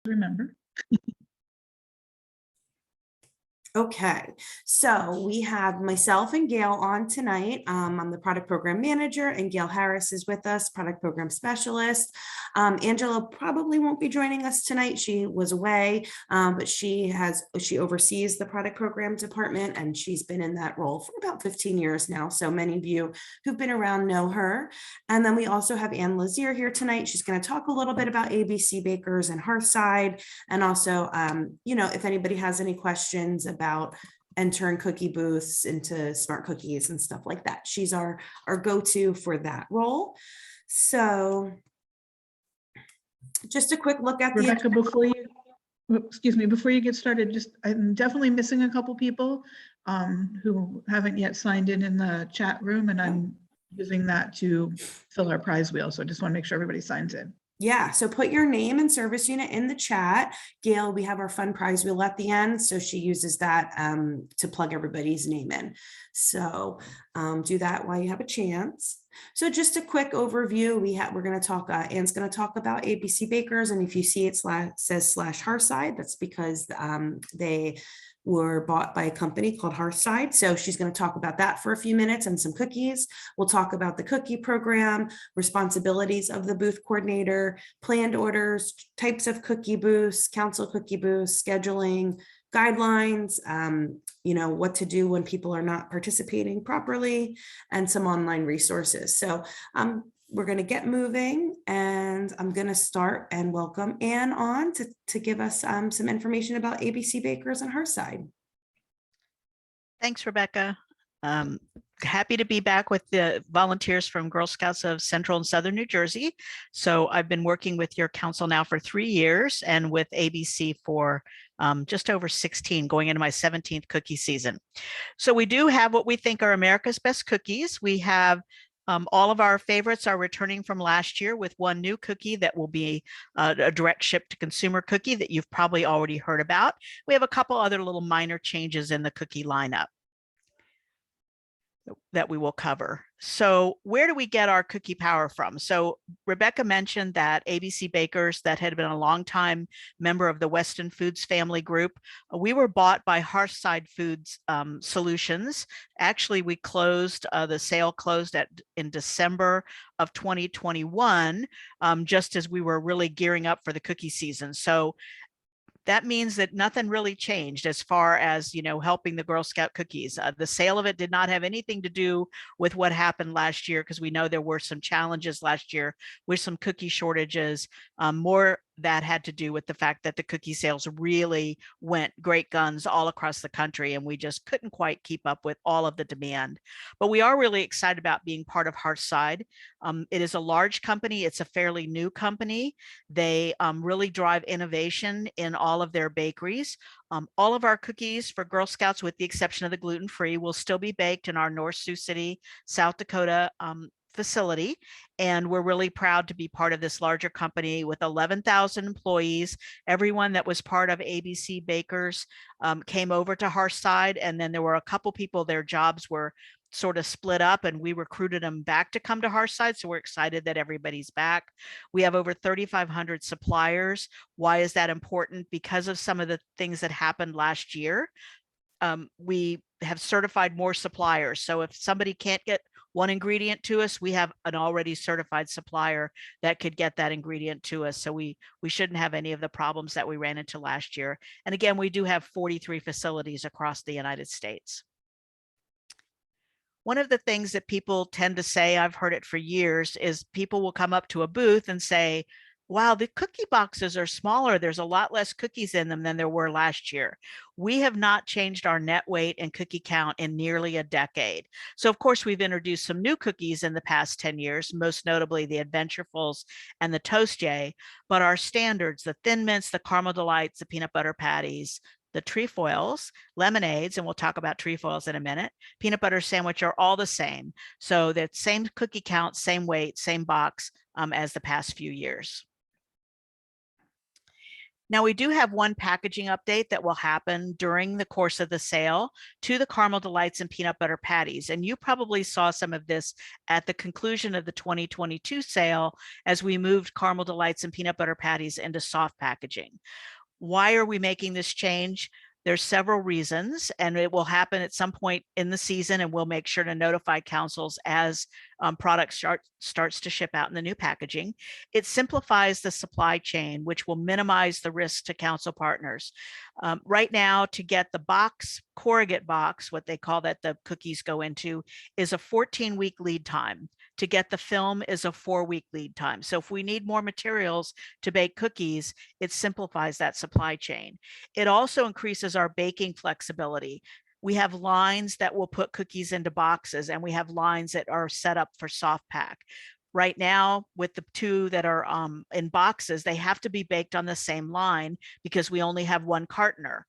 remember. Okay, so we have myself and Gail on tonight. I'm the product program manager, and Gail Harris is with us, product program specialist. Angela probably won't be joining us tonight. She was away, but she oversees the product program department, and she's been in that role for about 15 years now. So many of you who've been around know her. And then we also have Ann Lazier here tonight. She's going to talk a little bit about ABC Bakers and Hearthside, and also, if anybody has any questions about entering cookie booths into smart cookies and stuff like that. She's our go-to for that role. So just a quick look at Rebecca, before you get started, I'm definitely missing a couple people who haven't yet signed in the chat room, and I'm using that to fill our prize wheel. So I just want to make sure everybody signs in. Yeah, so put your name and service unit in the chat. Gail, we have our fun prize wheel at the end, so she uses that to plug everybody's name in. So do that while you have a chance. So just a quick overview. We're going to talk. Ann's going to talk about ABC Bakers, and if you see it says /Hearthside, that's because they were bought by a company called Hearthside. So she's going to talk about that for a few minutes and some cookies. We'll talk about the cookie program, responsibilities of the booth coordinator, planned orders, types of cookie booths, council cookie booths, scheduling, guidelines, what to do when people are not participating properly, and some online resources. So we're going to get moving, and I'm going to start and welcome Ann on to give us some information about ABC Bakers and Hearthside. Thanks, Rebecca. Happy to be back with the volunteers from Girl Scouts of Central and Southern New Jersey. So I've been working with your council now for 3 years, and with ABC for just over 16, going into my 17th cookie season. So we do have what we think are America's best cookies. We have all of our favorites are returning from last year, with one new cookie that will be a direct ship to consumer cookie that you've probably already heard about. We have a couple other little minor changes in the cookie lineup that we will cover. So where do we get our cookie power from? So Rebecca mentioned that ABC Bakers, that had been a longtime member of the Weston Foods family group, we were bought by Hearthside Foods Solutions. Actually, we closed, the sale closed in December of 2021, just as we were really gearing up for the cookie season. So that means that nothing really changed as far as, helping the Girl Scout cookies. The sale of it did not have anything to do with what happened last year, because we know there were some challenges last year with some cookie shortages. More that had to do with the fact that the cookie sales really went great guns all across the country, and we just couldn't quite keep up with all of the demand. But we are really excited about being part of Hearthside. It is a large company. It's a fairly new company. They really drive innovation in all of their bakeries. All of our cookies for Girl Scouts, with the exception of the gluten-free, will still be baked in our North Sioux City, South Dakota facility, and we're really proud to be part of this larger company with 11,000 employees. Everyone that was part of ABC Bakers came over to Hearthside, and then there were a couple people, their jobs were sort of split up, and we recruited them back to come to Hearthside. So we're excited that everybody's back. We have over 3,500 suppliers. Why is that important? Because of some of the things that happened last year. We have certified more suppliers. So if somebody can't get one ingredient to us, we have an already certified supplier that could get that ingredient to us. So we shouldn't have any of the problems that we ran into last year. And again, we do have 43 facilities across the United States. One of the things that people tend to say, I've heard it for years, is people will come up to a booth and say, wow, the cookie boxes are smaller. There's a lot less cookies in them than there were last year. We have not changed our net weight and cookie count in nearly a decade. So of course, we've introduced some new cookies in the past 10 years, most notably the Adventurefuls and the Toast Jay, but our standards, the Thin Mints, the Caramel Delights, the Peanut Butter Patties, the trefoils, lemonades, and we'll talk about trefoils in a minute, peanut butter sandwich are all the same. So that same cookie count, same weight, same box as the past few years. Now we do have one packaging update that will happen during the course of the sale to the Caramel Delights and Peanut Butter Patties. And you probably saw some of this at the conclusion of the 2022 sale as we moved Caramel Delights and Peanut Butter Patties into soft packaging. Why are we making this change? There's several reasons, and it will happen at some point in the season, and we'll make sure to notify councils as product starts to ship out in the new packaging. It simplifies the supply chain, which will minimize the risk to council partners. Right now, to get the box, corrugate box, what they call that the cookies go into, is a 14-week lead time. To get the film is a 4-week lead time. So if we need more materials to bake cookies, it simplifies that supply chain. It also increases our baking flexibility. We have lines that will put cookies into boxes, and we have lines that are set up for soft pack. Right now, with the two that are in boxes, they have to be baked on the same line because we only have one cartoner.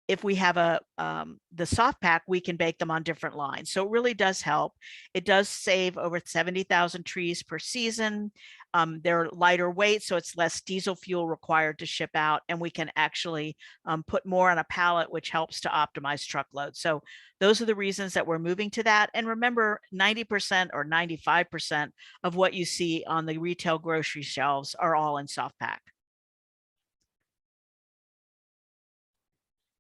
If we have the soft pack, we can bake them on different lines. So it really does help. It does save over 70,000 trees per season. They're lighter weight, so it's less diesel fuel required to ship out, and we can actually put more on a pallet, which helps to optimize truckloads. So those are the reasons that we're moving to that. And remember, 90% or 95% of what you see on the retail grocery shelves are all in soft pack.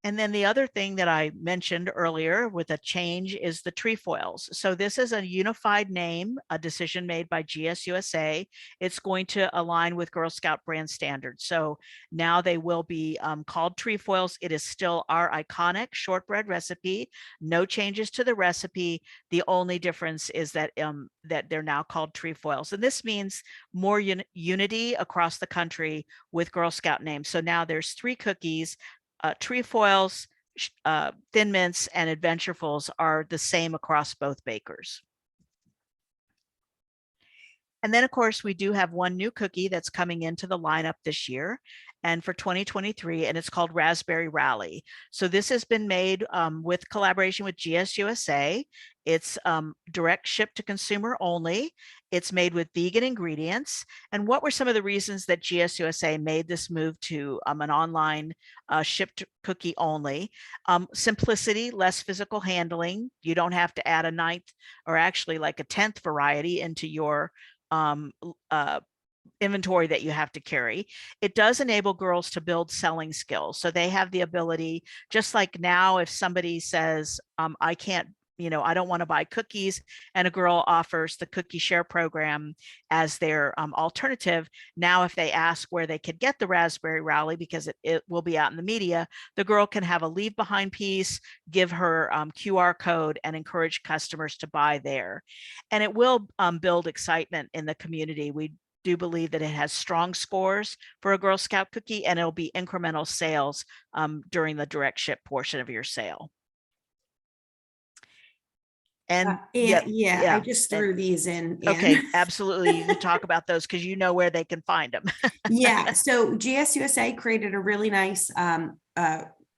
And then the other thing that I mentioned earlier with a change is the trefoils. So this is a unified name, a decision made by GSUSA. It's going to align with Girl Scout brand standards. So now they will be called trefoils. It is still our iconic shortbread recipe. No changes to the recipe. The only difference is that that they're now called trefoils. And this means more unity across the country with Girl Scout names. So now there's 3 cookies. Trefoils, Thin Mints, and Adventurefuls are the same across both bakers. And then, of course, we do have one new cookie that's coming into the lineup this year and for 2023, and it's called Raspberry Rally. So this has been made with collaboration with GSUSA. It's direct ship to consumer only. It's made with vegan ingredients. And what were some of the reasons that GSUSA made this move to an online shipped cookie only? Simplicity, less physical handling. You don't have to add a 9th or actually like a 10th variety into your inventory that you have to carry. It does enable girls to build selling skills. So they have the ability, just like now, if somebody says, I can't, I don't want to buy cookies, and a girl offers the cookie share program as their alternative. Now, if they ask where they could get the Raspberry Rally, because it will be out in the media, the girl can have a leave behind piece, give her QR code, and encourage customers to buy there. And it will build excitement in the community. We do believe that it has strong scores for a Girl Scout cookie, and it'll be incremental sales during the direct ship portion of your sale. And I just threw these in. Okay, absolutely. You can talk about those because you know where they can find them. Yeah, so GSUSA created a really nice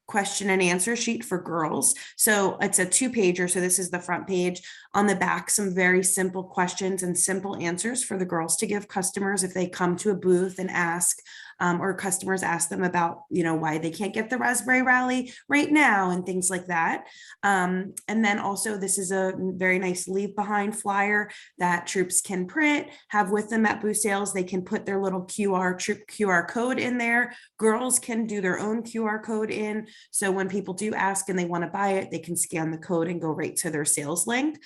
question and answer sheet for girls. So it's a 2-pager. So this is the front page. On the back, some very simple questions and simple answers for the girls to give customers if they come to a booth and ask, or customers ask them about, why they can't get the Raspberry Rally right now and things like that. And then also this is a very nice leave behind flyer that troops can print, have with them at booth sales. They can put their little troop QR code in there. Girls can do their own QR code in. So when people do ask and they want to buy it, they can scan the code and go right to their sales link.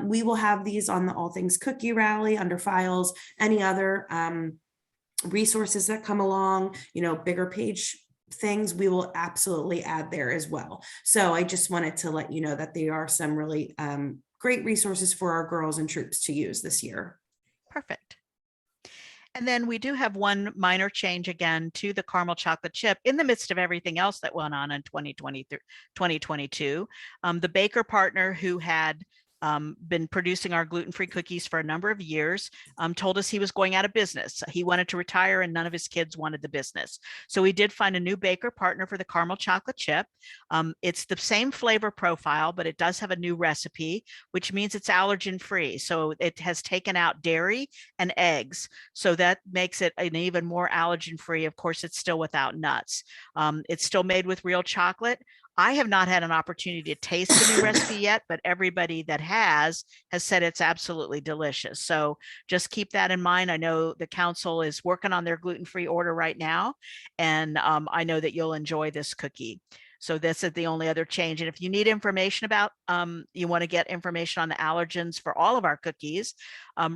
We will have these on the All Things Cookie Rally under files, any other resources that come along, bigger page things, we will absolutely add there as well. So I just wanted to let you know that there are some really great resources for our girls and troops to use this year. Perfect. And then we do have one minor change again to the caramel chocolate chip in the midst of everything else that went on in 2022. The baker partner who had been producing our gluten-free cookies for a number of years, told us he was going out of business. He wanted to retire and none of his kids wanted the business. So we did find a new baker partner for the caramel chocolate chip. It's the same flavor profile, but it does have a new recipe, which means it's allergen-free. So it has taken out dairy and eggs. So that makes it an even more allergen-free. Of course, it's still without nuts. It's still made with real chocolate. I have not had an opportunity to taste the new recipe yet, but everybody that has said it's absolutely delicious. So just keep that in mind. I know the council is working on their gluten-free order right now, and I know that you'll enjoy this cookie. So this is the only other change. And if you need information about, you want to get information on the allergens for all of our cookies,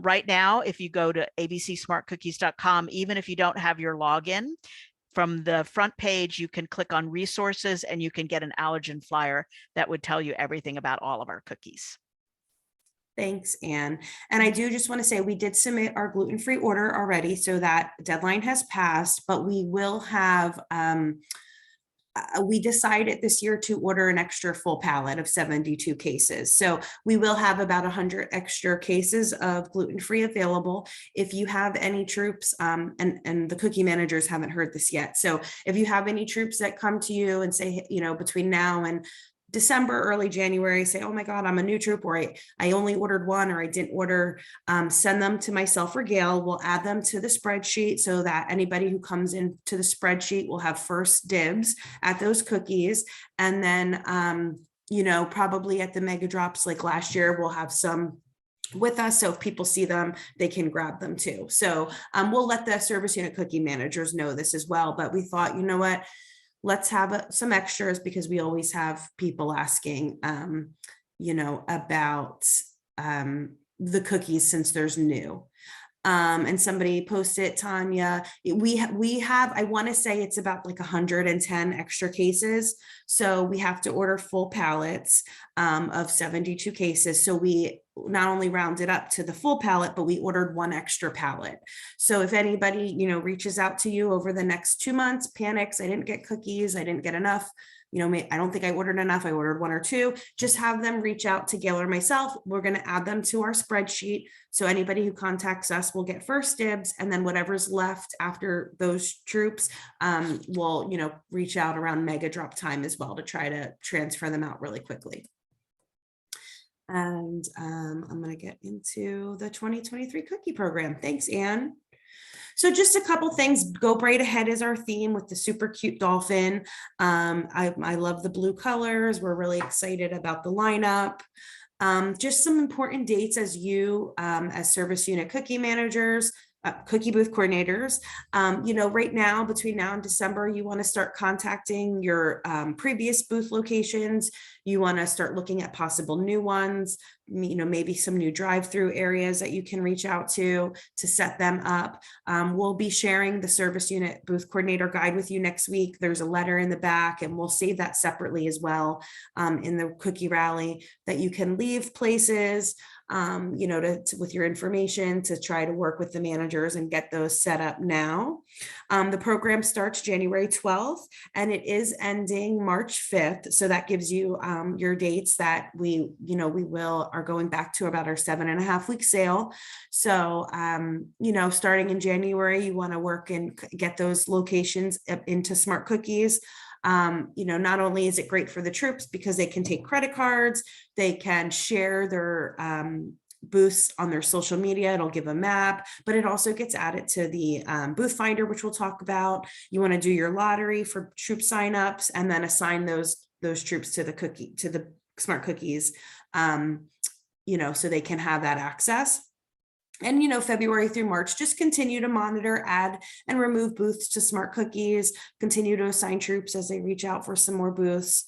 right now, if you go to abcsmartcookies.com, even if you don't have your login, from the front page, you can click on resources and you can get an allergen flyer that would tell you everything about all of our cookies. Thanks, Anne. And I do just want to say we did submit our gluten-free order already, so that deadline has passed, but we will have, we decided this year to order an extra full pallet of 72 cases. So we will have about 100 extra cases of gluten-free available. If you have any troops, and the cookie managers haven't heard this yet. So if you have any troops that come to you and say, you know, between now and December, early January, say, oh my God, I'm a new troop, or I only ordered one, or I didn't order, send them to myself or Gail. We'll add them to the spreadsheet so that anybody who comes into the spreadsheet will have first dibs at those cookies. And then, you know, probably at the mega drops like last year, we'll have some with us. So if people see them, they can grab them too. So we'll let the service unit cookie managers know this as well. But we thought, you know what? Let's have some extras, because we always have people asking, you know, about the cookies since there's new. And somebody posted, Tanya, we have, I want to say it's about like 110 extra cases. So we have to order full pallets of 72 cases. So we not only rounded up to the full pallet, but we ordered one extra pallet. So if anybody, you know, reaches out to you over the next 2 months, panics, I didn't get cookies, I didn't get enough, you know, I don't think I ordered enough, I ordered one or two, just have them reach out to Gail or myself. We're going to add them to our spreadsheet. So anybody who contacts us will get first dibs, and then whatever's left after those troops will, you know, reach out around mega drop time as well to try to transfer them out really quickly. And I'm going to get into the 2023 cookie program. Thanks, Anne. So just a couple things. Go Bright Ahead is our theme with the super cute dolphin. I love the blue colors. We're really excited about the lineup. Just some important dates as you, as service unit cookie managers, cookie booth coordinators. You know, right now, between now and December, you want to start contacting your previous booth locations. You want to start looking at possible new ones, you know, maybe some new drive-through areas that you can reach out to set them up. We'll be sharing the service unit booth coordinator guide with you next week. There's a letter in the back, and we'll save that separately as well in the cookie rally, that you can leave places, you know, with your information to try to work with the managers and get those set up now. The program starts January 12th and it is ending March 5th. So that gives you your dates that we are going back to about our 7.5 week sale. So, you know, starting in January, you want to work and get those locations into Smart Cookies. You know, not only is it great for the troops because they can take credit cards, they can share their booths on their social media, it'll give a map, but it also gets added to the booth finder, which we'll talk about. You want to do your lottery for troop signups and then assign those troops to the Smart Cookies, you know, so they can have that access. And, you know, February through March, just continue to monitor, add and remove booths to Smart Cookies, continue to assign troops as they reach out for some more booths.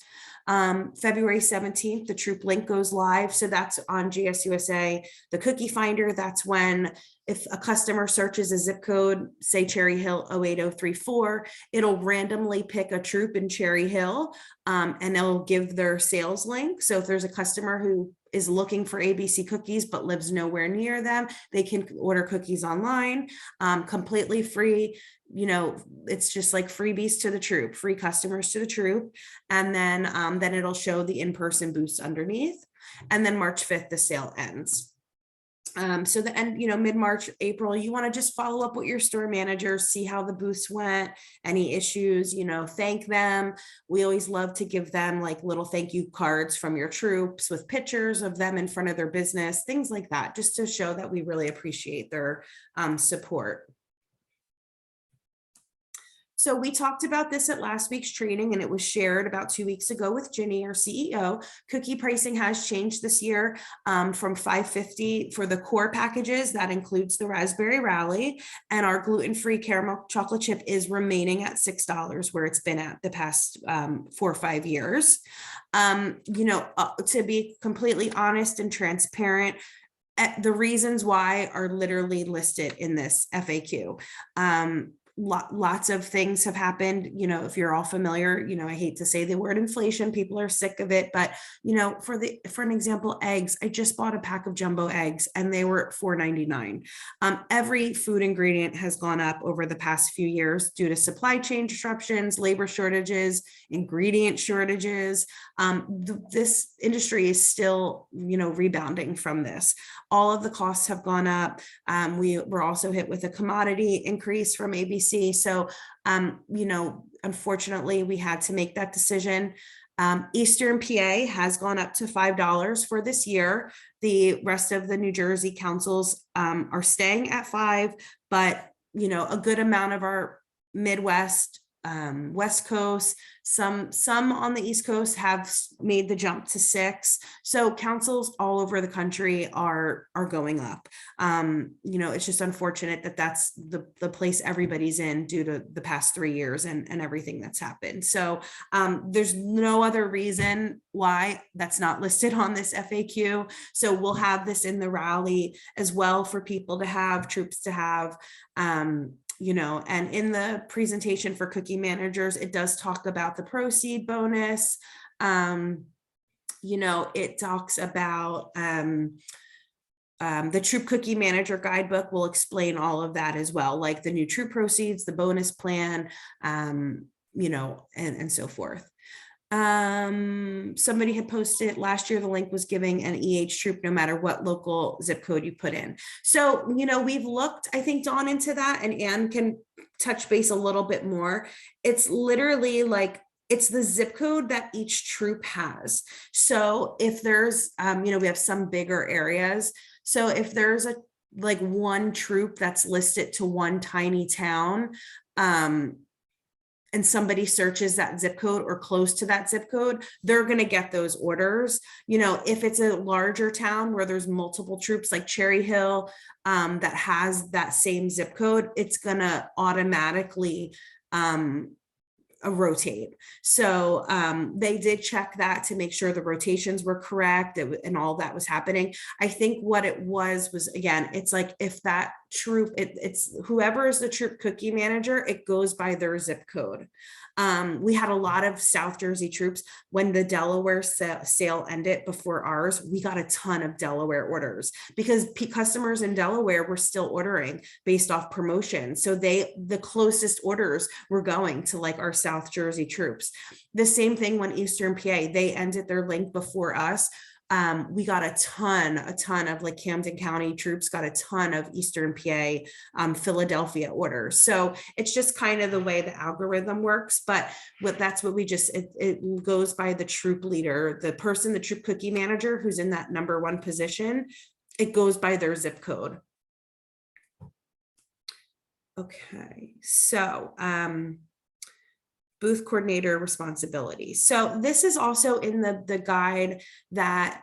February 17th, the troop link goes live. So that's on GSUSA, the cookie finder. That's when, if a customer searches a zip code, say Cherry Hill 08034, it'll randomly pick a troop in Cherry Hill and it'll give their sales link. So if there's a customer who is looking for ABC cookies but lives nowhere near them, they can order cookies online, completely free. You know, it's just like freebies to the troop, free customers to the troop. And then it'll show the in-person booths underneath. And then March 5th, the sale ends. So the end, mid-March, April, you want to just follow up with your store managers, see how the booths went, any issues, thank them. We always love to give them like little thank you cards from your troops with pictures of them in front of their business, things like that, just to show that we really appreciate their support. So we talked about this at last week's training, and it was shared about 2 weeks ago with Ginny, our CEO. Cookie pricing has changed this year from $5.50 for the core packages. That includes the Raspberry Rally, and our gluten-free caramel chocolate chip is remaining at $6 where it's been at the past 4 or 5 years. To be completely honest and transparent, the reasons why are literally listed in this FAQ. Lots of things have happened. If you're all familiar, I hate to say the word inflation, people are sick of it, but for an example, eggs, I just bought a pack of jumbo eggs and they were $4.99. Every food ingredient has gone up over the past few years due to supply chain disruptions, labor shortages, ingredient shortages. This industry is still, rebounding from this. All of the costs have gone up. We were also hit with a commodity increase from ABC. So, unfortunately, we had to make that decision. Eastern PA has gone up to $5 for this year. The rest of the New Jersey councils are staying at $5, but, a good amount of our Midwest, West Coast, some on the East Coast have made the jump to $6. So councils all over the country are going up. It's just unfortunate that that's the place everybody's in due to the past 3 years and everything that's happened. So there's no other reason why that's not listed on this FAQ. So we'll have this in the rally as well for people to have, troops to have. And in the presentation for cookie managers, it does talk about the proceed bonus. It talks about the troop cookie manager guidebook will explain all of that as well, like the new troop proceeds, the bonus plan, and so forth. Somebody had posted last year, the link was giving an EH troop no matter what local zip code you put in. So, we've looked, I think, Dawn, into that, and Anne can touch base a little bit more. It's literally like, it's the zip code that each troop has. So if there's, we have some bigger areas. So if there's one troop that's listed to one tiny town, and somebody searches that zip code or close to that zip code, they're going to get those orders. If it's a larger town where there's multiple troops like Cherry Hill that has that same zip code, it's going to automatically rotate. So they did check that to make sure the rotations were correct and all that was happening. I think what it was again, it's like if that troop, it's whoever is the troop cookie manager, it goes by their zip code. We had a lot of South Jersey troops when the Delaware sale ended before ours. We got a ton of Delaware orders because customers in Delaware were still ordering based off promotion. So the closest orders were going to like our South Jersey troops. The same thing when Eastern PA, they ended their link before us. We got a ton of like Camden County troops got a ton of Eastern PA, Philadelphia orders. So it's just kind of the way the algorithm works. But that's what it goes by the troop leader, the troop cookie manager who's in that number 1 position. It goes by their zip code. Okay, so booth coordinator responsibility. So this is also in the guide that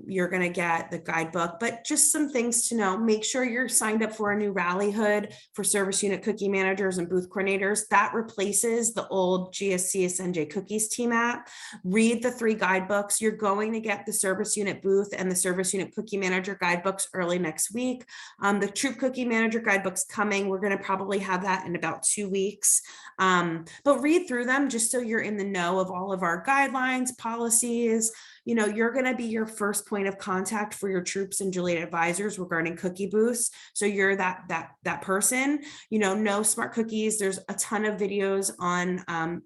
you're going to get, the guidebook, but just some things to know. Make sure you're signed up for a new rally hood for service unit cookie managers and booth coordinators. That replaces the old GSCSNJ cookies team app. Read the 3 guidebooks. You're going to get the service unit booth and the service unit cookie manager guidebooks early next week. The troop cookie manager guidebook's coming. We're going to probably have that in about 2 weeks. But read through them just so you're in the know of all of our guidelines, policies. You're going to be your first point of contact for your troops and Juliet advisors regarding cookie booths. So you're that person. No smart cookies. There's a ton of videos on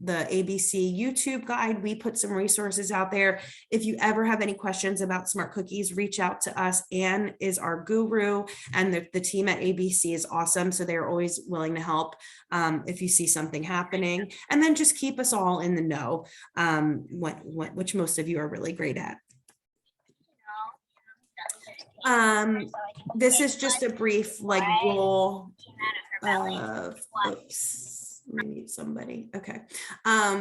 ABC YouTube guide. We put some resources out there. If you ever have any questions about smart cookies, reach out to us. Anne is our guru, and the team at ABC is awesome. So they're always willing to help if you see something happening, and then just keep us all in the know, which most of you are really great at. This is just a brief role. Oops, we need somebody. Okay.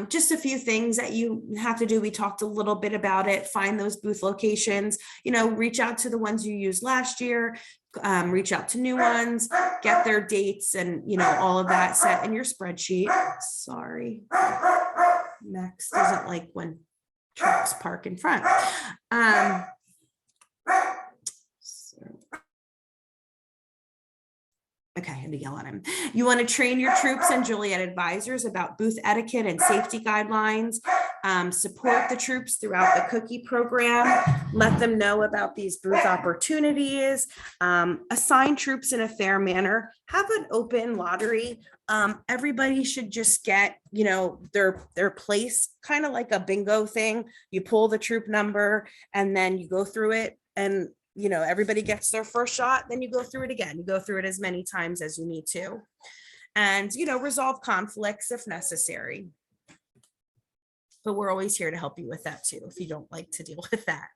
Just a few things that you have to do. We talked a little bit about it. Find those booth locations, reach out to the ones you used last year, reach out to new ones, get their dates, and all of that set in your spreadsheet. Sorry. Max doesn't like when trucks park in front. Okay, I had to yell at him. You want to train your troops and Juliet advisors about booth etiquette and safety guidelines. Support the troops throughout the cookie program. Let them know about these booth opportunities. Assign troops in a fair manner. Have an open lottery. Everybody should just get, their place, kind of like a bingo thing. You pull the troop number and then you go through it, and everybody gets their first shot, then you go through it again. You go through it as many times as you need to. And, resolve conflicts if necessary. But we're always here to help you with that too, if you don't like to deal with that.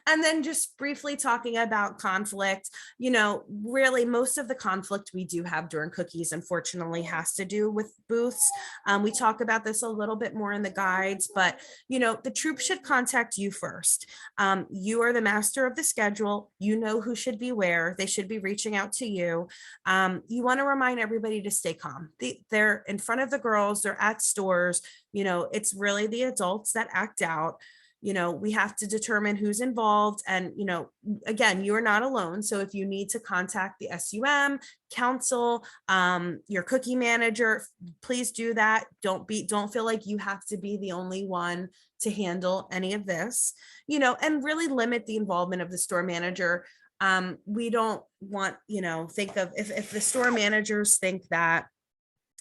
And then just briefly talking about conflict, really most of the conflict we do have during cookies, unfortunately, has to do with booths. We talk about this a little bit more in the guides, but, the troops should contact you first. You are the master of the schedule. You know who should be where. They should be reaching out to you. You want to remind everybody to stay calm. They're in front of the girls. They're at stores. It's really the adults that act out. We have to determine who's involved, and, again, you're not alone. So if you need to contact the SUM, council, your cookie manager, please do that. Don't feel like you have to be the only one to handle any of this, and really limit the involvement of the store manager. We don't want, think of if the store managers think that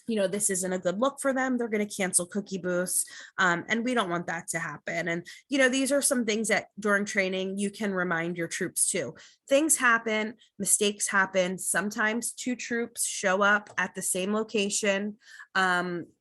this isn't a good look for them, they're going to cancel cookie booths. And we don't want that to happen. And, these are some things that during training, you can remind your troops too. Things happen, mistakes happen. Sometimes two troops show up at the same location.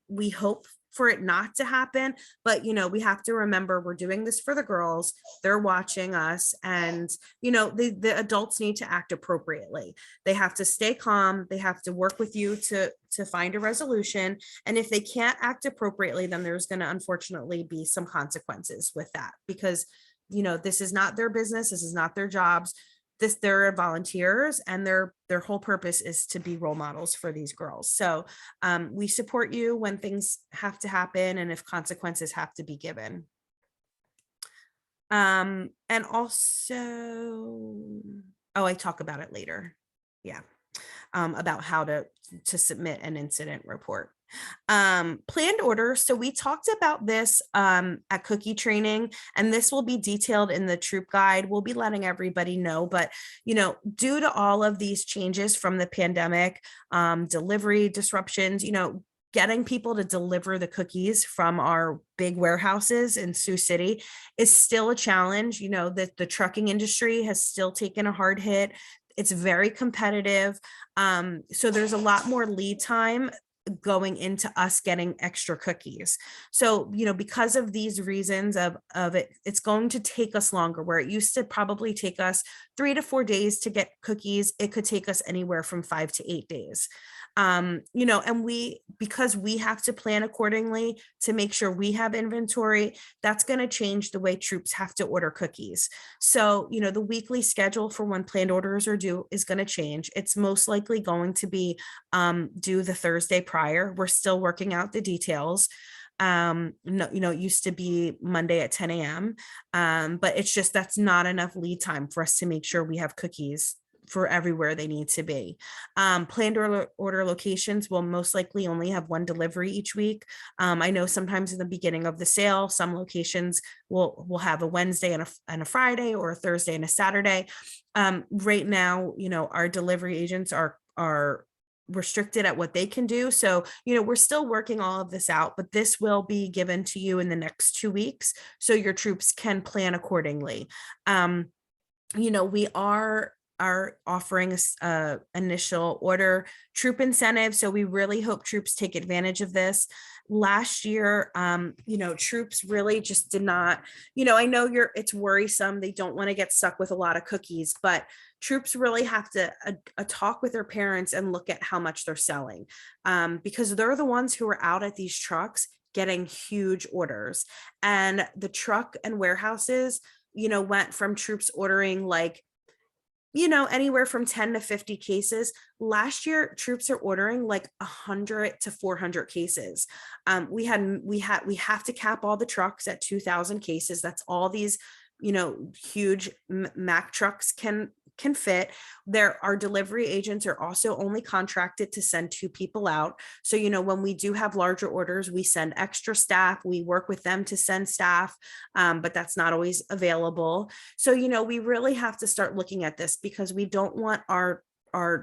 We hope for it not to happen, but we have to remember we're doing this for the girls. They're watching us, and the adults need to act appropriately. They have to stay calm. They have to work with you to find a resolution. And if they can't act appropriately, then there's going to unfortunately be some consequences with that, because this is not their business. This is not their jobs. They're volunteers, and their whole purpose is to be role models for these girls. So we support you when things have to happen and if consequences have to be given. And also, I talk about it later. Yeah. About how to submit an incident report. Planned orders. So we talked about this at cookie training, and this will be detailed in the troop guide. We'll be letting everybody know, but due to all of these changes from the pandemic, delivery disruptions, getting people to deliver the cookies from our big warehouses in Sioux City is still a challenge. That the trucking industry has still taken a hard hit. It's very competitive. So there's a lot more lead time going into us getting extra cookies. So, because of these reasons of it, it's going to take us longer. Where it used to probably take us 3 to 4 days to get cookies, it could take us anywhere from 5 to 8 days. And because we have to plan accordingly to make sure we have inventory, that's going to change the way troops have to order cookies. So, the weekly schedule for when planned orders are due is going to change. It's most likely going to be due the Thursday prior. We're still working out the details. It used to be Monday at 10 a.m. But it's just, that's not enough lead time for us to make sure we have cookies for everywhere they need to be. Planned order locations will most likely only have one delivery each week. I know sometimes in the beginning of the sale, some locations will have a Wednesday and a Friday, or a Thursday and a Saturday. Right now, our delivery agents are restricted at what they can do. So, we're still working all of this out, but this will be given to you in the next 2 weeks so your troops can plan accordingly. We are offering a initial order troop incentive. So we really hope troops take advantage of this. Last year, troops really just did not, I know it's worrisome. They don't want to get stuck with a lot of cookies, but troops really have to talk with their parents and look at how much they're selling, because they're the ones who are out at these trucks getting huge orders. And the truck and warehouses, went from troops ordering like, anywhere from 10 to 50 cases. Last year, troops are ordering like 100 to 400 cases. We have to cap all the trucks at 2,000 cases. That's all these, huge Mack trucks can fit. Our delivery agents are also only contracted to send 2 people out. So, when we do have larger orders, we send extra staff. We work with them to send staff, but that's not always available. So, we really have to start looking at this because we don't want our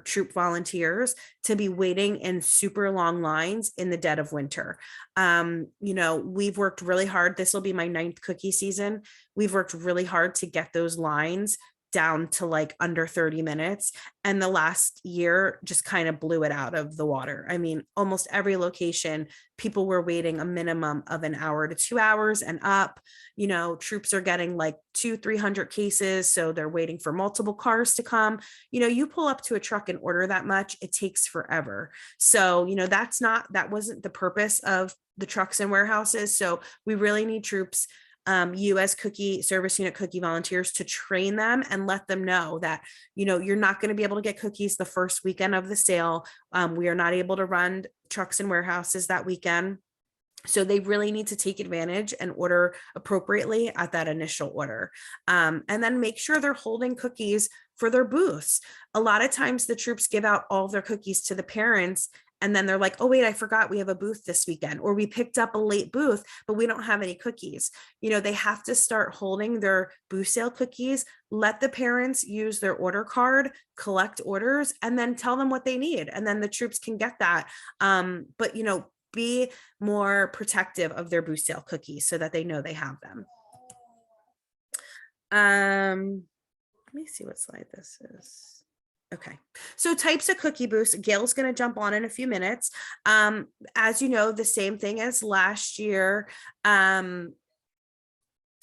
troop volunteers to be waiting in super long lines in the dead of winter. We've worked really hard. This will be my 9th cookie season. We've worked really hard to get those lines down to like under 30 minutes. And the last year just kind of blew it out of the water. I mean, almost every location, people were waiting a minimum of an hour to 2 hours and up. Troops are getting like 200-300 cases. So they're waiting for multiple cars to come. You pull up to a truck and order that much, it takes forever. So, that wasn't the purpose of the trucks and warehouses. So we really need troops, you as cookie service unit cookie volunteers, to train them and let them know that, you're not going to be able to get cookies the first weekend of the sale. We are not able to run trucks and warehouses that weekend. So they really need to take advantage and order appropriately at that initial order. And then make sure they're holding cookies for their booths. A lot of times the troops give out all their cookies to the parents, and then they're like, oh, wait, I forgot we have a booth this weekend, or we picked up a late booth, but we don't have any cookies. They have to start holding their booth sale cookies, let the parents use their order card, collect orders, and then tell them what they need. And then the troops can get that. But, be more protective of their booth sale cookies so that they know they have them. Let me see what slide this is. Okay, so types of cookie booths. Gail's going to jump on in a few minutes. As you know, the same thing as last year.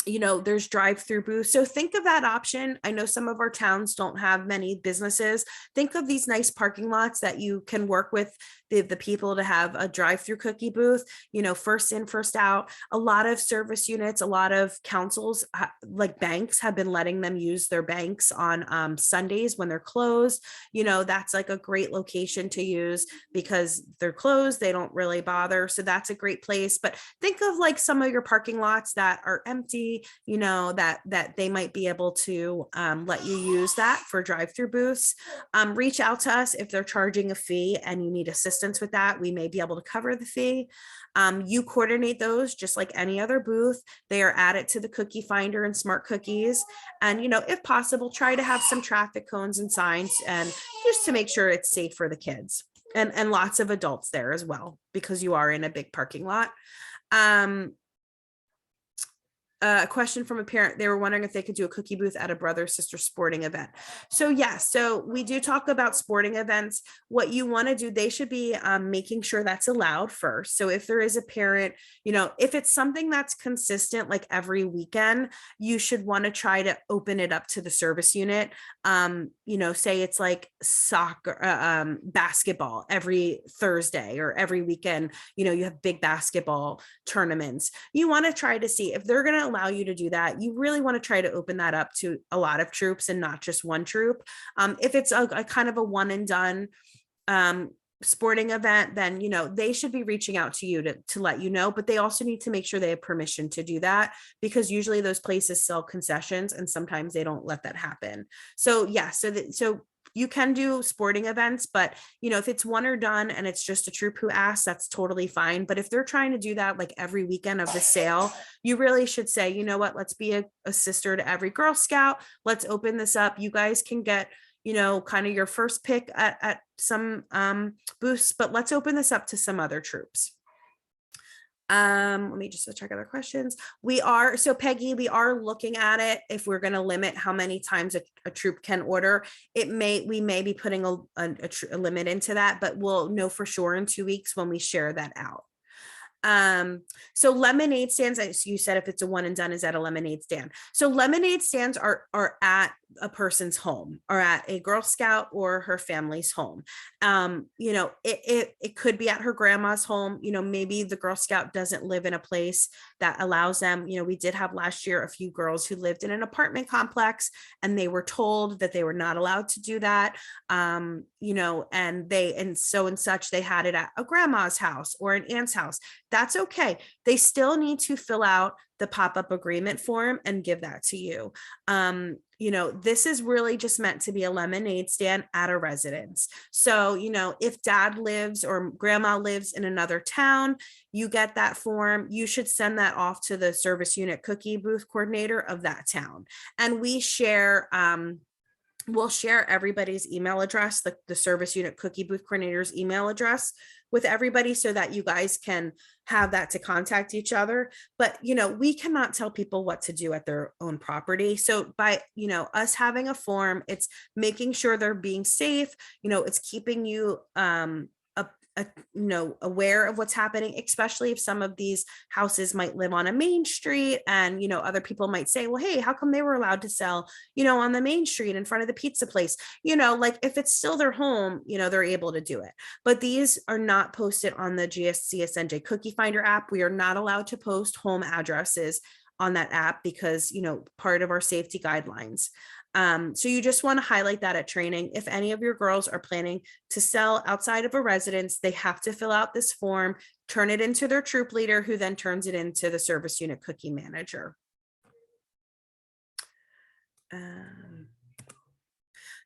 There's drive-through booths. So think of that option. I know some of our towns don't have many businesses. Think of these nice parking lots that you can work with the people to have a drive-through cookie booth, first in, first out. A lot of service units, a lot of councils, like banks, have been letting them use their banks on Sundays when they're closed. That's like a great location to use because they're closed. They don't really bother. So that's a great place. But think of like some of your parking lots that are empty, that they might be able to let you use that for drive-through booths. Reach out to us if they're charging a fee and you need assistance with that. We may be able to cover the fee. You coordinate those just like any other booth. They are added to the cookie finder and smart cookies. And, if possible, try to have some traffic cones and signs, and just to make sure it's safe for the kids and lots of adults there as well, because you are in a big parking lot. A question from a parent. They were wondering if they could do a cookie booth at a brother sister sporting event. So yes, so we do talk about sporting events. What you want to do, they should be making sure that's allowed first. So if there is a parent, if it's something that's consistent, like every weekend, you should want to try to open it up to the service unit. Say it's like soccer, basketball every Thursday or every weekend, you have big basketball tournaments. You want to try to see if they're going to allow you to do that. You really want to try to open that up to a lot of troops and not just one troop. If it's a kind of a one and done sporting event, then they should be reaching out to you to let you know, but they also need to make sure they have permission to do that, because usually those places sell concessions and sometimes they don't let that happen. So yeah, so you can do sporting events, but if it's one or done and it's just a troop who asks, that's totally fine. But if they're trying to do that like every weekend of the sale, you really should say, let's be a sister to every Girl Scout. Let's open this up. You guys can get you know, kind of your first pick at some booths, but let's open this up to some other troops. Let me just check other questions. So Peggy, we are looking at it. If we're going to limit how many times a troop can order, we may be putting a limit into that, but we'll know for sure in 2 weeks when we share that out. So lemonade stands, as you said, if it's a one and done, is at a lemonade stand. So lemonade stands are at a person's home or at a Girl Scout or her family's home. You know, it could be at her grandma's home. You know, maybe the Girl Scout doesn't live in a place that allows them. You know, we did have last year a few girls who lived in an apartment complex and they were told that they were not allowed to do that. You know, and such, they had it at a grandma's house or an aunt's house. That's okay. They still need to fill out the pop-up agreement form and give that to you. You know, this is really just meant to be a lemonade stand at a residence. So, you know, if dad lives or grandma lives in another town, you get that form, you should send that off to the service unit cookie booth coordinator of that town. And we share, we'll share everybody's email address, the service unit cookie booth coordinator's email address with everybody so that you guys can have that to contact each other. But, you know, we cannot tell people what to do at their own property. So by, you know, us having a form, it's making sure they're being safe, you know, it's keeping you, you know, aware of what's happening, especially if some of these houses might live on a main street and, you know, other people might say, well, hey, how come they were allowed to sell, you know, on the main street in front of the pizza place? You know, like if it's still their home, you know, they're able to do it. But these are not posted on the GSCSNJ Cookie Finder app. We are not allowed to post home addresses on that app because, you know, part of our safety guidelines. So you just want to highlight that at training. If any of your girls are planning to sell outside of a residence, they have to fill out this form, turn it into their troop leader, who then turns it into the service unit cookie manager.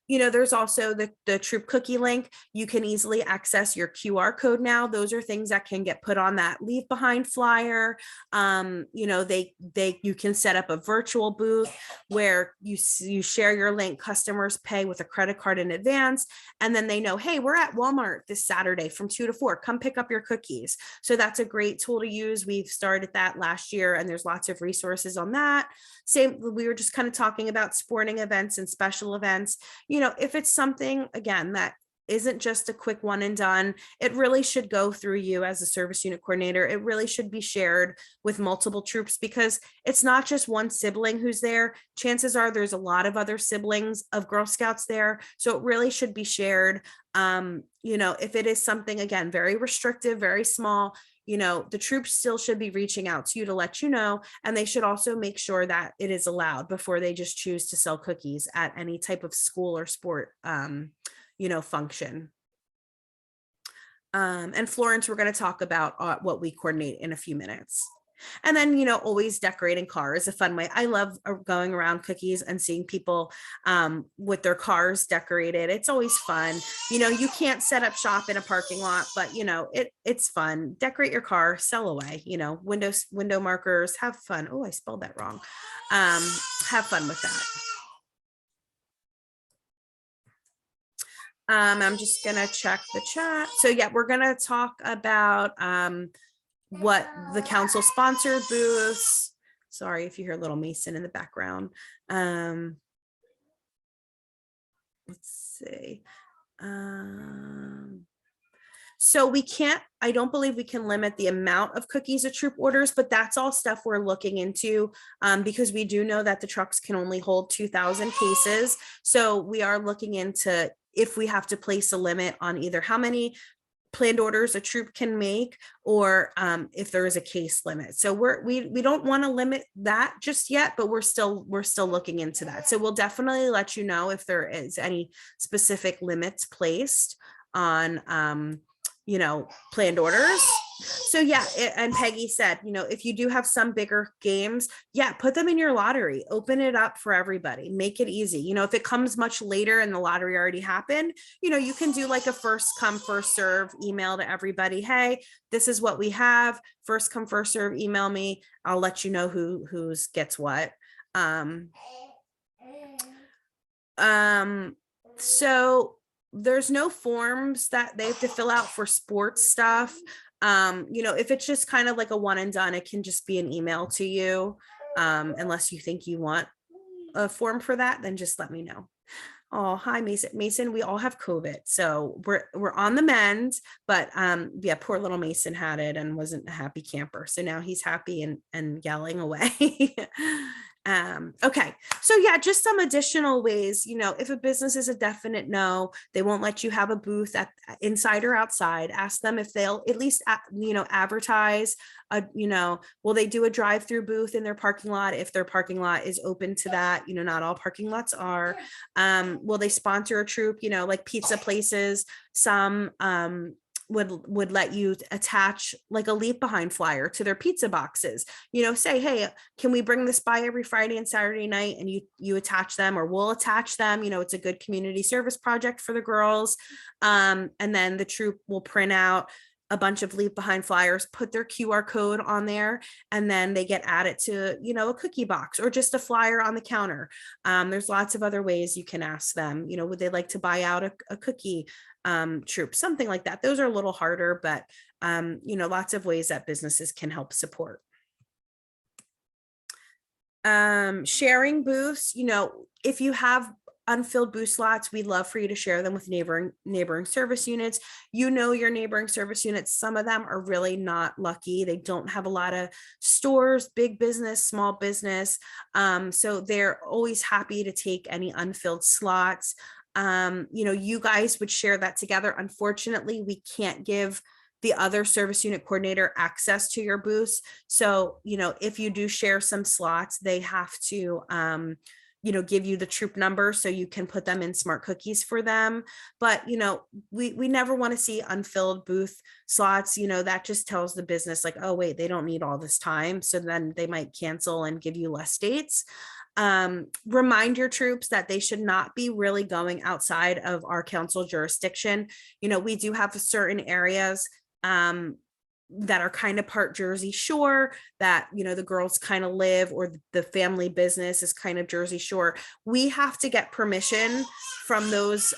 You know, there's also the troop cookie link. You can easily access your QR code now. Those are things that can get put on that leave behind flyer. You know, you can set up a virtual booth where you share your link, customers pay with a credit card in advance, and then they know, hey, we're at Walmart this Saturday from 2 to 4, come pick up your cookies. So that's a great tool to use. We've started that last year and there's lots of resources on that. Same, we were just kind of talking about sporting events and special events. You know, if it's something, again, that isn't just a quick one and done, it really should go through you as a service unit coordinator. It really should be shared with multiple troops because it's not just one sibling who's there. Chances are there's a lot of other siblings of Girl Scouts there. So it really should be shared. You know, if it is something, again, very restrictive, very small, you know, the troops still should be reaching out to you to let you know, and they should also make sure that it is allowed before they just choose to sell cookies at any type of school or sport, you know, function. And Florence, we're going to talk about what we coordinate in a few minutes. And then, you know, always decorating cars, a fun way. I love going around cookies and seeing people with their cars decorated. It's always fun. You know, you can't set up shop in a parking lot, but, you know, it's fun. Decorate your car, sell away, you know, window markers, have fun. Oh, I spelled that wrong. Have fun with that. I'm just going to check the chat. So yeah, we're going to talk about what the council sponsored booths. Sorry if you hear little Mason in the background. Let's see. So we can't, I don't believe we can limit the amount of cookies a troop orders, but that's all stuff we're looking into because we do know that the trucks can only hold 2,000 cases. So we are looking into if we have to place a limit on either how many planned orders a troop can make or if there is a case limit. So we don't want to limit that just yet, but we're still looking into that. So we'll definitely let you know if there is any specific limits placed on you know, planned orders. So yeah, and Peggy said, you know, if you do have some bigger games, yeah, put them in your lottery, open it up for everybody, make it easy. You know, if it comes much later and the lottery already happened, you know, you can do like a first come, first serve email to everybody. Hey, this is what we have. First come, first serve, email me. I'll let you know who's gets what. So there's no forms that they have to fill out for sports stuff. If it's just kind of like a one and done, it can just be an email to you. Unless you think you want a form for that, then just let me know. Oh, hi, Mason. Mason, we all have COVID, so we're on the mend. But yeah, poor little Mason had it and wasn't a happy camper. So now he's happy and yelling away. Okay, so yeah, just some additional ways. If a business is a definite no, they won't let you have a booth at inside or outside. Ask them if they'll at least advertise. Will they do a drive-through booth in their parking lot if their parking lot is open to that? Not all parking lots are. Will they sponsor a troop? Like pizza places, some would let you attach like a leave behind flyer to their pizza boxes. Say, hey, can we bring this by every Friday and Saturday night? And you attach them, or we'll attach them. It's a good community service project for the girls. And then the troop will print out a bunch of leave behind flyers, put their QR code on there, and then they get added to, a cookie box or just a flyer on the counter. There's lots of other ways you can ask them, would they like to buy out a cookie troop, something like that. Those are a little harder, but lots of ways that businesses can help support. Sharing booths, if you have unfilled booth slots, we'd love for you to share them with neighboring service units. Your neighboring service units, some of them are really not lucky. They don't have a lot of stores, big business, small business. So they're always happy to take any unfilled slots. You guys would share that together. Unfortunately, we can't give the other service unit coordinator access to your booths. So, if you do share some slots, they have to, give you the troop number so you can put them in smart cookies for them. But, we never want to see unfilled booth slots. That just tells the business like, oh, wait, they don't need all this time. So then they might cancel and give you less dates. Remind your troops that they should not be really going outside of our council jurisdiction. We do have certain areas that are kind of part Jersey Shore that, the girls kind of live, or the family business is kind of Jersey Shore. We have to get permission from those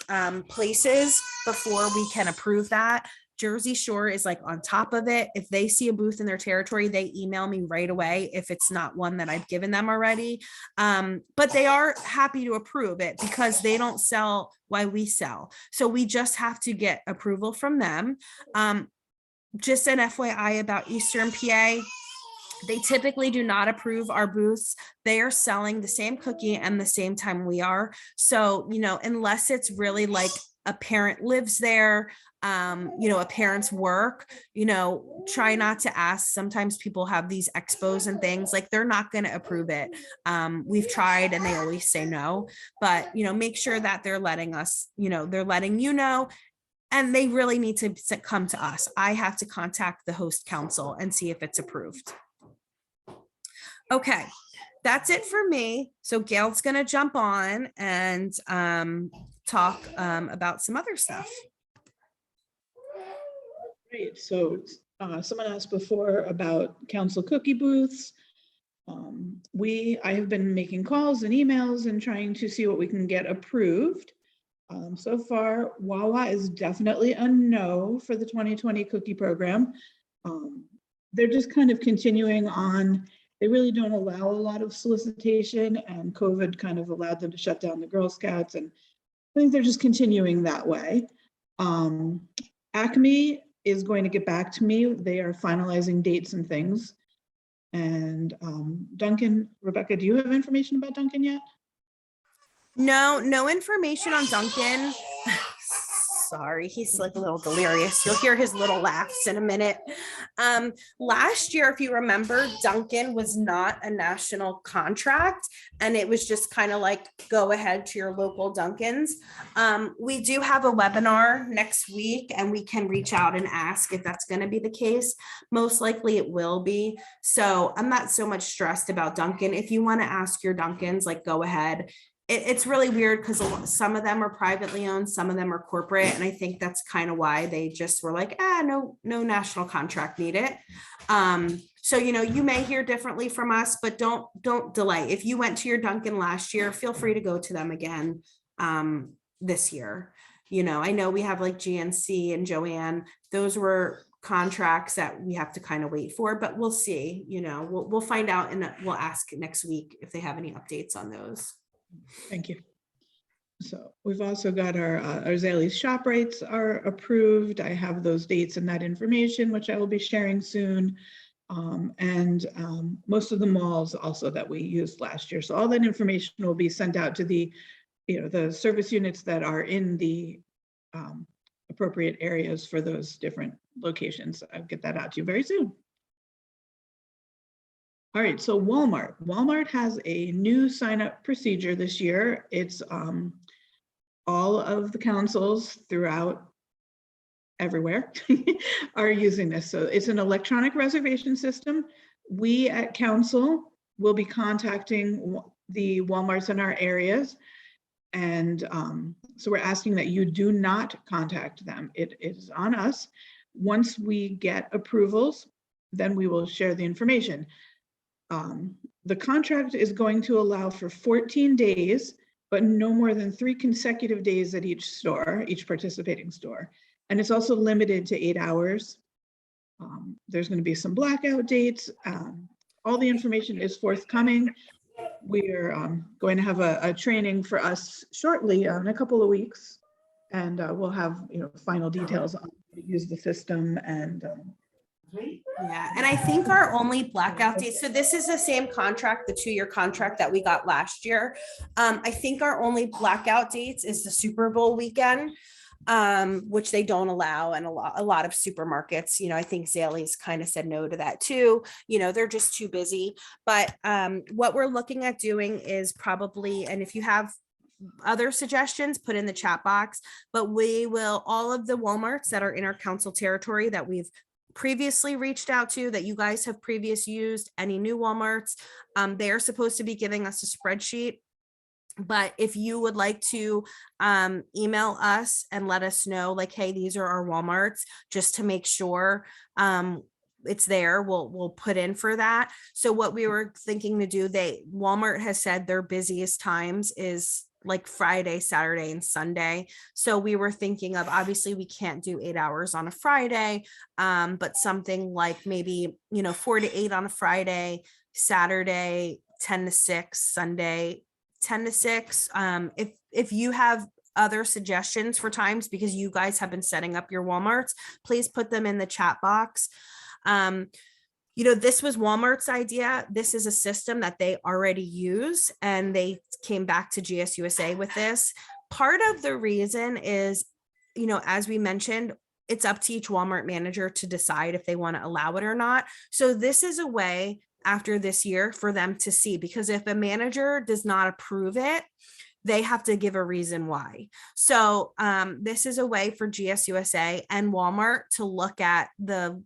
places before we can approve that. Jersey Shore is like on top of it. If they see a booth in their territory, they email me right away if it's not one that I've given them already. But they are happy to approve it because they don't sell while we sell. So we just have to get approval from them. Just an FYI about Eastern PA, they typically do not approve our booths. They are selling the same cookie and the same time we are. So, unless it's really like a parent lives there, a parent's work, try not to ask. Sometimes people have these expos and things like they're not going to approve it. We've tried and they always say no, but, make sure that they're letting us, they're letting and they really need to come to us. I have to contact the host council and see if it's approved. Okay, that's it for me. So Gail's going to jump on and talk about some other stuff. Great. So someone asked before about council cookie booths. I have been making calls and emails and trying to see what we can get approved. So far, Wawa is definitely a no for the 2020 cookie program. They're just kind of continuing on. They really don't allow a lot of solicitation, and COVID kind of allowed them to shut down the Girl Scouts, and I think they're just continuing that way. Acme is going to get back to me. They are finalizing dates and things. And Duncan, Rebecca, do you have information about Duncan yet? No information on Duncan. Sorry, he's like a little delirious. You'll hear his little laughs in a minute. Last year, if you remember, Duncan was not a national contract, and it was just kind of like go ahead to your local Duncans. We do have a webinar next week, and we can reach out and ask if that's going to be the case. Most likely it will be. So I'm not so much stressed about Duncan. If you want to ask your Duncans, like go ahead. It's really weird because some of them are privately owned, some of them are corporate. And I think that's kind of why they just were like, no national contract needed. So, you may hear differently from us, but don't delay. If you went to your Duncan last year, feel free to go to them again. this year. You know, I know we have like GNC and Joanne, those were contracts that we have to kind of wait for, but we'll see, you know, we'll find out and we'll ask next week if they have any updates on those. Thank you. So we've also got our Zales shop rates are approved. I have those dates and that information, which I will be sharing soon. Most of the malls also that we used last year. So all that information will be sent out to the, the service units that are in the appropriate areas for those different locations. I'll get that out to you very soon. All right, so Walmart. Walmart has a new sign-up procedure this year. It's all of the councils throughout everywhere are using this. So it's an electronic reservation system. We at council will be contacting the Walmarts in our areas. And so we're asking that you do not contact them. It is on us. Once we get approvals, then we will share the information. The contract is going to allow for 14 days, but no more than 3 consecutive days at each store, each participating store. And it's also limited to 8 hours. There's going to be some blackout dates. All the information is forthcoming. We are going to have a training for us shortly in a couple of weeks, and we'll have final details on how to use the system and. Yeah, and I think our only blackout date, so this is the same contract, the 2-year contract that we got last year. I think our only blackout dates is the Super Bowl weekend, which they don't allow, and a lot of supermarkets, I think Zales kind of said no to that too. They're just too busy. But what we're looking at doing is probably, and if you have other suggestions, put in the chat box, but we will, all of the Walmarts that are in our council territory that we've previously reached out to, that you guys have previous used, any new Walmarts, they are supposed to be giving us a spreadsheet. But if you would like to email us and let us know, like, hey, these are our Walmarts, just to make sure it's there, we'll put in for that. So what we were thinking to do, Walmart has said their busiest times is like Friday, Saturday, and Sunday. So we were thinking of, obviously we can't do 8 hours on a Friday, but something like maybe, 4 to 8 on a Friday, Saturday, 10 to 6, Sunday, 10 to 6. If you have other suggestions for times, because you guys have been setting up your Walmarts, please put them in the chat box. This was Walmart's idea. This is a system that they already use, and they came back to GSUSA with this. Part of the reason is, as we mentioned, it's up to each Walmart manager to decide if they want to allow it or not. So this is a way after this year for them to see, because if a manager does not approve it, they have to give a reason why. So this is a way for GSUSA and Walmart to look at the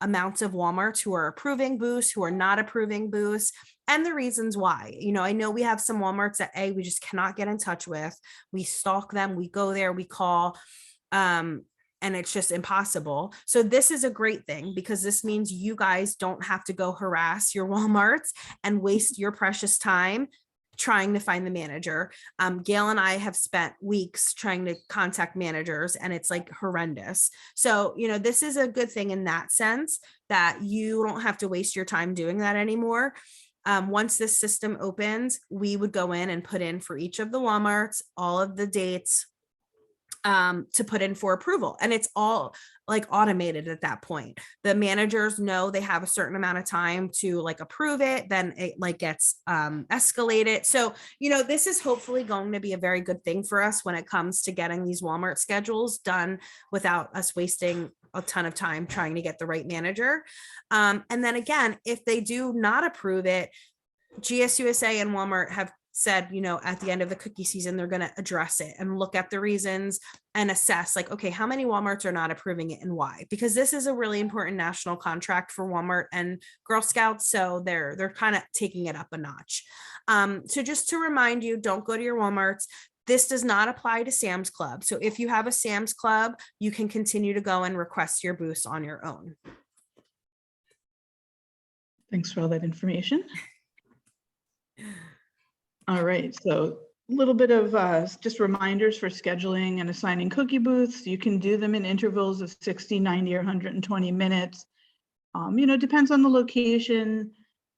amounts of Walmarts who are approving boosts, who are not approving boosts, and the reasons why. I know we have some Walmarts that we just cannot get in touch with. We stalk them, we go there, we call, and it's just impossible. So this is a great thing, because this means you guys don't have to go harass your Walmarts and waste your precious time trying to find the manager. Gail and I have spent weeks trying to contact managers, and it's like horrendous. So, this is a good thing in that sense, that you don't have to waste your time doing that anymore. Once this system opens, we would go in and put in for each of the Walmarts all of the dates to put in for approval. And it's all like automated at that point. The managers know they have a certain amount of time to like approve it, then it like gets escalated. So, this is hopefully going to be a very good thing for us when it comes to getting these Walmart schedules done without us wasting a ton of time trying to get the right manager. And then again, if they do not approve it, GSUSA and Walmart have said, at the end of the cookie season, they're going to address it and look at the reasons and assess, like, okay, how many Walmarts are not approving it and why? Because this is a really important national contract for Walmart and Girl Scouts. So they're kind of taking it up a notch. So just to remind you, don't go to your Walmarts. This does not apply to Sam's Club. So if you have a Sam's Club, you can continue to go and request your boosts on your own. Thanks for all that information. All right, so little bit of just reminders for scheduling and assigning cookie booths. You can do them in intervals of 60, 90, or 120 minutes. Depends on the location.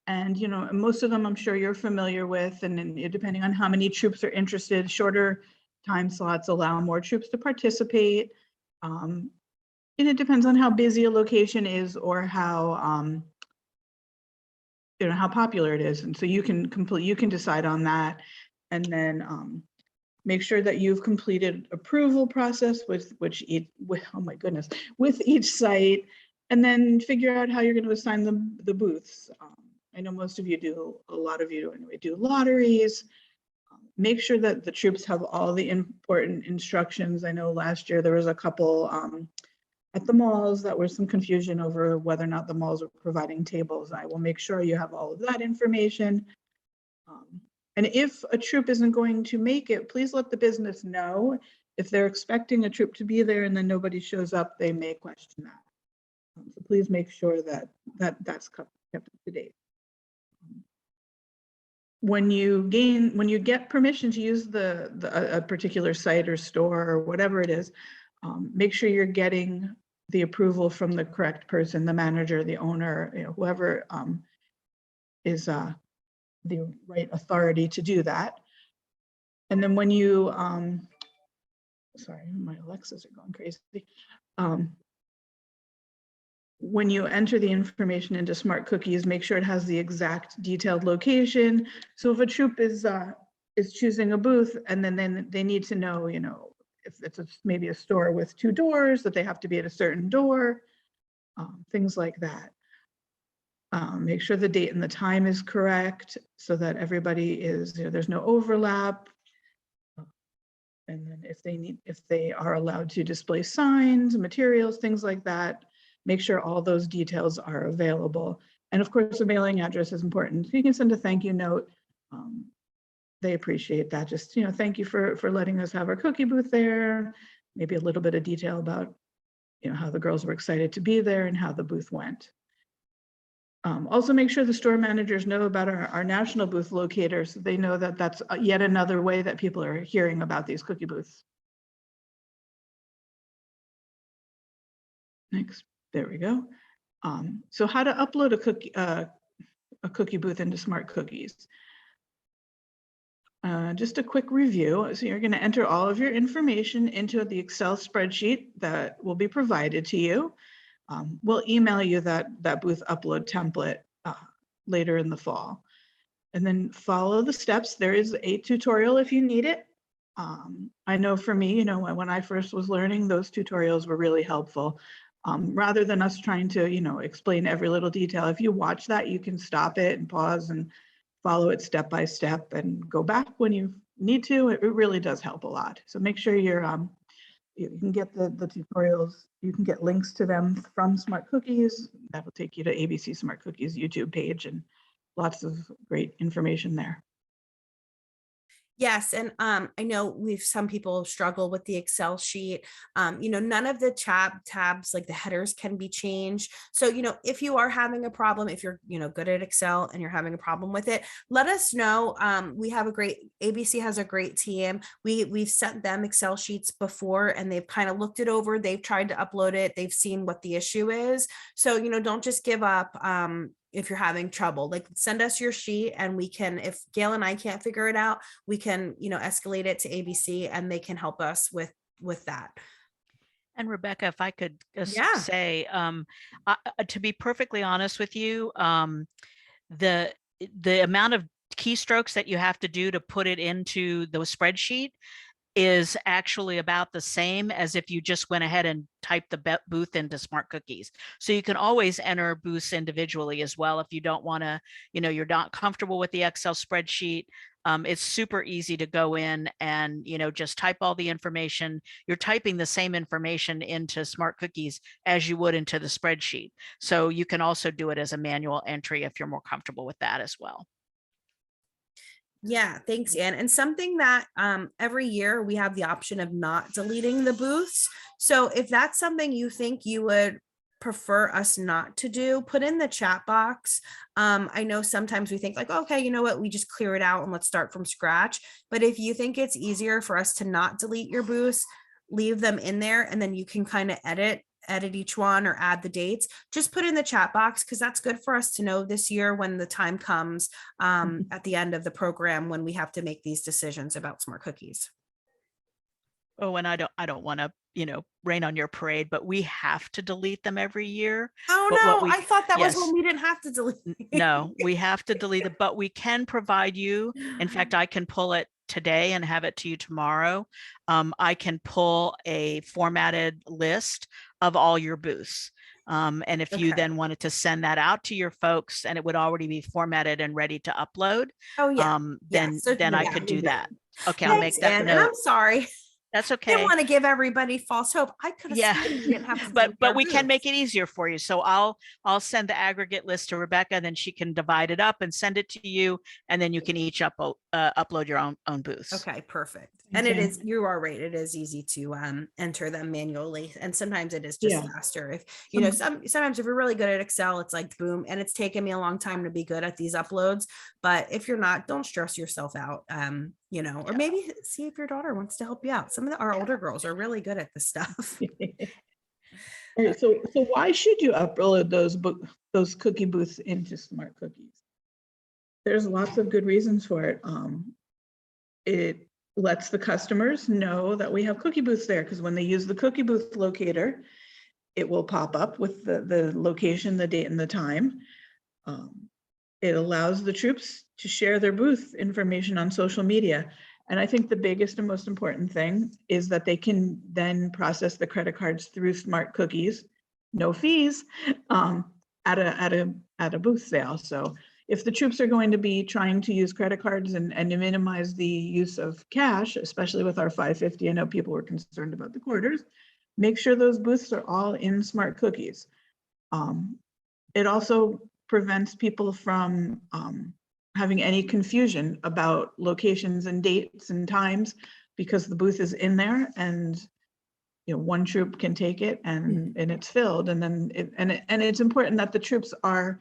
And, most of them I'm sure you're familiar with. And then depending on how many troops are interested, shorter time slots allow more troops to participate. And it depends on how busy a location is or how popular it is. And so you can decide on that. And then make sure that you've completed approval process with each site, and then figure out how you're going to assign the booths. I know most of you do, a lot of you anyway, do lotteries. Make sure that the troops have all the important instructions. I know last year there was a couple at the malls that was some confusion over whether or not the malls were providing tables. I will make sure you have all of that information. And if a troop isn't going to make it, please let the business know. If they're expecting a troop to be there and then nobody shows up, they may question that. So please make sure that that's kept up to date. When you get permission to use a particular site or store or whatever it is, make sure you're getting the approval from the correct person, the manager, the owner, whoever is the right authority to do that. And then when you, sorry, my Alexas are going crazy. When you enter the information into Smart Cookies, make sure it has the exact detailed location. So if a troop is choosing a booth and then they need to know, if it's maybe a store with 2 doors, that they have to be at a certain door, things like that. Make sure the date and the time is correct so that everybody is, there's no overlap. And then if they are allowed to display signs, materials, things like that, make sure all those details are available. And of course, the mailing address is important. So you can send a thank you note. They appreciate that. Just, thank you for letting us have our cookie booth there. Maybe a little bit of detail about, how the girls were excited to be there and how the booth went. Also make sure the store managers know about our national booth locators. So they know that that's yet another way that people are hearing about these cookie booths. Next, there we go. So how to upload a cookie booth into Smart Cookies. Just a quick review. So you're going to enter all of your information into the Excel spreadsheet that will be provided to you. We'll email you that booth upload template later in the fall. And then follow the steps. There is a tutorial if you need it. I know for me, when I first was learning, those tutorials were really helpful. Rather than us trying to, explain every little detail, if you watch that, you can stop it and pause and follow it step by step and go back when you need to. It really does help a lot. So make sure you can get the tutorials. You can get links to them from Smart Cookies. That will take you to ABC Smart Cookies YouTube page and lots of great information there. Yes, and I know some people struggle with the Excel sheet. None of the tabs like the headers can be changed. So, if you are having a problem, if you're, good at Excel and you're having a problem with it, let us know. ABC has a great team. We've sent them Excel sheets before and they've kind of looked it over. They've tried to upload it. They've seen what the issue is. So, don't just give up. If you're having trouble, like send us your sheet and we can, if Gail and I can't figure it out, we can, escalate it to ABC and they can help us with that. And Rebecca, if I could say, to be perfectly honest with you, the amount of keystrokes that you have to do to put it into the spreadsheet is actually about the same as if you just went ahead and typed the booth into Smart Cookies. So you can always enter booths individually as well if you don't want to, you're not comfortable with the Excel spreadsheet. It's super easy to go in and, just type all the information. You're typing the same information into Smart Cookies as you would into the spreadsheet. So you can also do it as a manual entry if you're more comfortable with that as well. Yeah, thanks, Anne. And something that every year we have the option of not deleting the booths. So if that's something you think you would prefer us not to do, put in the chat box. I know sometimes we think like, okay, you know what, we just clear it out and let's start from scratch. But if you think it's easier for us to not delete your booths, leave them in there, and then you can kind of edit each one or add the dates, just put in the chat box, because that's good for us to know this year when the time comes at the end of the program when we have to make these decisions about smart cookies. Oh, and I don't want to, rain on your parade, but we have to delete them every year. Oh But what no, we- I thought that was yes. when we didn't have to delete. No, we have to delete it, but we can provide you. In fact, I can pull it today and have it to you tomorrow. I can pull a formatted list of all your booths. And if you Okay. then wanted to send that out to your folks and it would already be formatted and ready to upload, Oh yeah. then So I yeah, could we do do. that. Okay, I'll Thanks, make that Ann, and note. I'm sorry. That's Didn't okay. want to give everybody false hope. I could have Yeah, sworn we didn't have to but delete our we can make booths. it easier for you. So I'll send the aggregate list to Rebecca, then she can divide it up and send it to you, and then you can each upload your own booths. Okay, perfect. Thanks, And it Ann. is, you are right, it is easy to enter them manually, and sometimes it is just Yeah. faster. If you know, sometimes if you're really good at Excel, it's like boom, and it's taken me a long time to be good at these uploads. But if you're not, don't stress yourself out. Or maybe see if your daughter wants to help you out. Some of our older girls are really good at this stuff. All right, so why should you upload those cookie booths into Smart Cookies? There's lots of good reasons for it. It lets the customers know that we have cookie booths there, because when they use the cookie booth locator, it will pop up with the location, the date, and the time. It allows the troops to share their booth information on social media. And I think the biggest and most important thing is that they can then process the credit cards through Smart Cookies, no fees, at a booth sale. So if the troops are going to be trying to use credit cards and to minimize the use of cash, especially with our 550, I know people were concerned about the quarters, make sure those booths are all in Smart Cookies. It also prevents people from having any confusion about locations and dates and times, because the booth is in there, and one troop can take it and it's filled, and then it's important that the troops are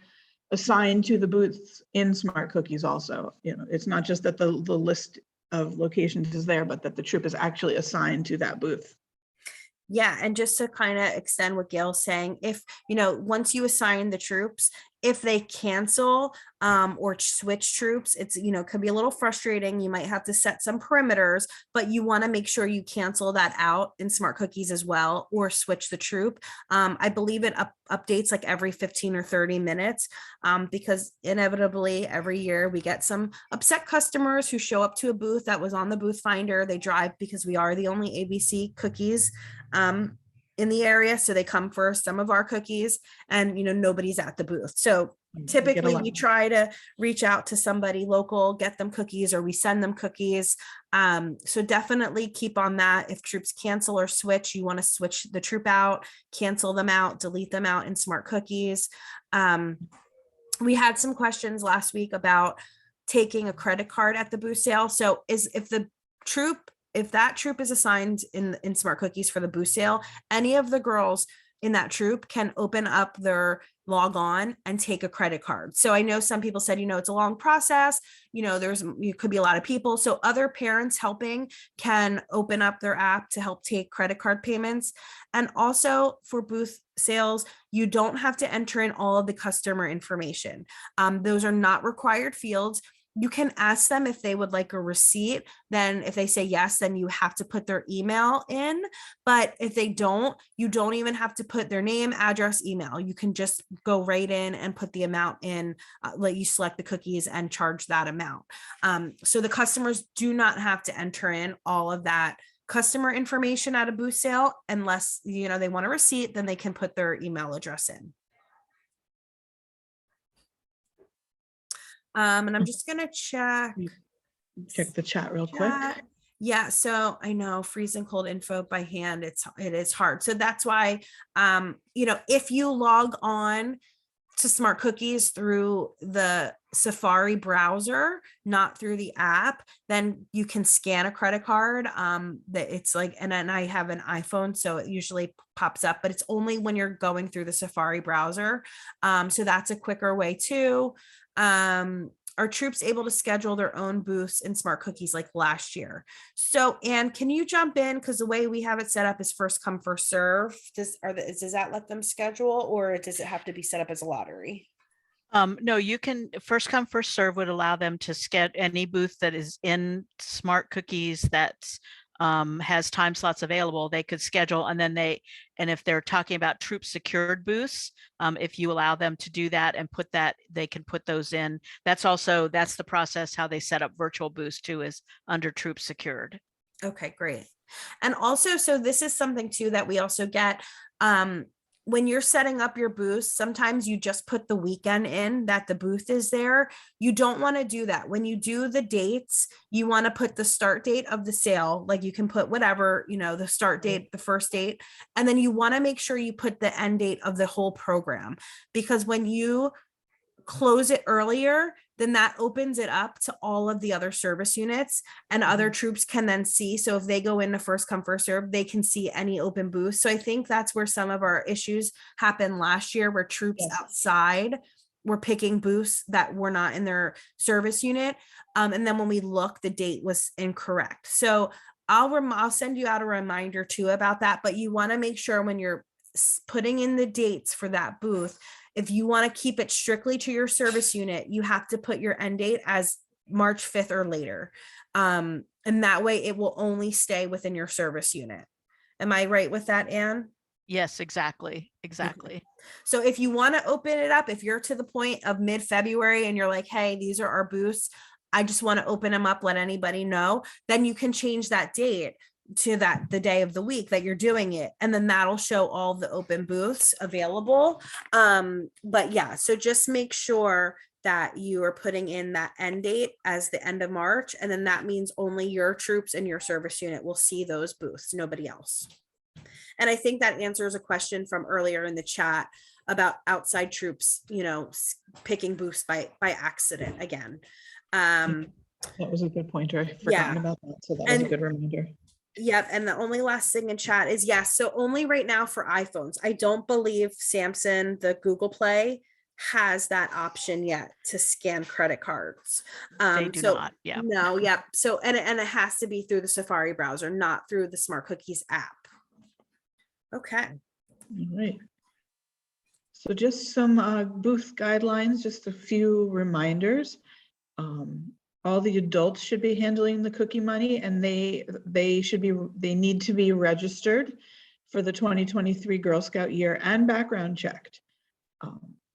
assigned to the booths in Smart Cookies also. It's not just that the list of locations is there, but that the troop is actually assigned to that booth. Yeah, and just to kind of extend what Gail's saying, if once you assign the troops, if they cancel or switch troops, it's could be a little frustrating. You might have to set some perimeters, but you want to make sure you cancel that out in Smart Cookies as well, or switch the troop. I believe it updates like every 15 or 30 minutes, because inevitably every year we get some upset customers who show up to a booth that was on the booth finder. They drive because we are the only ABC cookies in the area, so they come for some of our cookies, and nobody's at the booth. So typically we try to reach out to somebody local, get them cookies, or we send them cookies. So definitely keep on that. If troops cancel or switch, you want to switch the troop out, cancel them out, delete them out in Smart Cookies. We had some questions last week about taking a credit card at the booth sale. So if that troop is assigned in Smart Cookies for the booth sale, any of the girls in that troop can open up their log on and take a credit card. So I know some people said, it's a long process, you could be a lot of people. So other parents helping can open up their app to help take credit card payments. And also for booth sales, you don't have to enter in all of the customer information. Those are not required fields. You can ask them if they would like a receipt. Then if they say yes, then you have to put their email in. But if they don't, you don't even have to put their name, address, email. You can just go right in and put the amount in, let you select the cookies and charge that amount. So the customers do not have to enter in all of that customer information at a booth sale, unless they want a receipt, then they can put their email address in. And I'm just gonna check the chat real quick. Yeah, so I know freezing cold info by hand, it is hard. So that's why if you log on to Smart Cookies through the Safari browser, not through the app, then you can scan a credit card. That it's like, and then I have an iPhone, so it usually pops up, but it's only when you're going through the Safari browser. So that's a quicker way too. Are troops able to schedule their own booths in Smart Cookies like last year? So, Anne, can you jump in? Because the way we have it set up is first come, first serve. Does that let them schedule, or does it have to be set up as a lottery? No, you can first come, first serve would allow them to schedule any booth that is in Smart Cookies that's has time slots available, they could schedule, and then and if they're talking about troop secured booths, if you allow them to do that and put that, they can put those in. That's the process how they set up virtual booths too, is under troop secured. Okay, great. And also, so this is something too that we also get, when you're setting up your booth, sometimes you just put the weekend in that the booth is there. You don't want to do that. When you do the dates, you want to put the start date of the sale. Like you can put whatever, the start date, the first date, and then you want to make sure you put the end date of the whole program, because when you close it earlier, then that opens it up to all of the other service units, and other troops can then see. So if they go into first come, first serve, they can see any open booths. So I think that's where some of our issues happened last year, where troops outside were picking booths that were not in their service unit. And then when we look, the date was incorrect. So I'll send you out a reminder too about that, but you want to make sure when you're putting in the dates for that booth, if you want to keep it strictly to your service unit, you have to put your end date as March 5th or later. And that way it will only stay within your service unit. Am I right with that, Anne? Yes, exactly. Exactly. So if you want to open it up, if you're to the point of mid-February and you're like, hey, these are our booths, I just want to open them up, let anybody know, then you can change that date to the day of the week that you're doing it, and then that'll show all the open booths available. But yeah, so just make sure that you are putting in that end date as the end of March, and then that means only your troops and your service unit will see those booths, nobody else. And I think that answers a question from earlier in the chat about outside troops, picking booths by accident again. That was a good pointer. I've forgotten about that, so that was a good reminder. Yep. And the only last thing in chat is yes. So only right now for iPhones. I don't believe Samsung, the Google Play, has that option yet to scan credit cards. They do not. Yeah. No. Yep. So, and it has to be through the Safari browser, not through the Smart Cookies app. Okay. All right. So just some booth guidelines, just a few reminders. All the adults should be handling the cookie money, and they need to be registered for the 2023 Girl Scout year and background checked.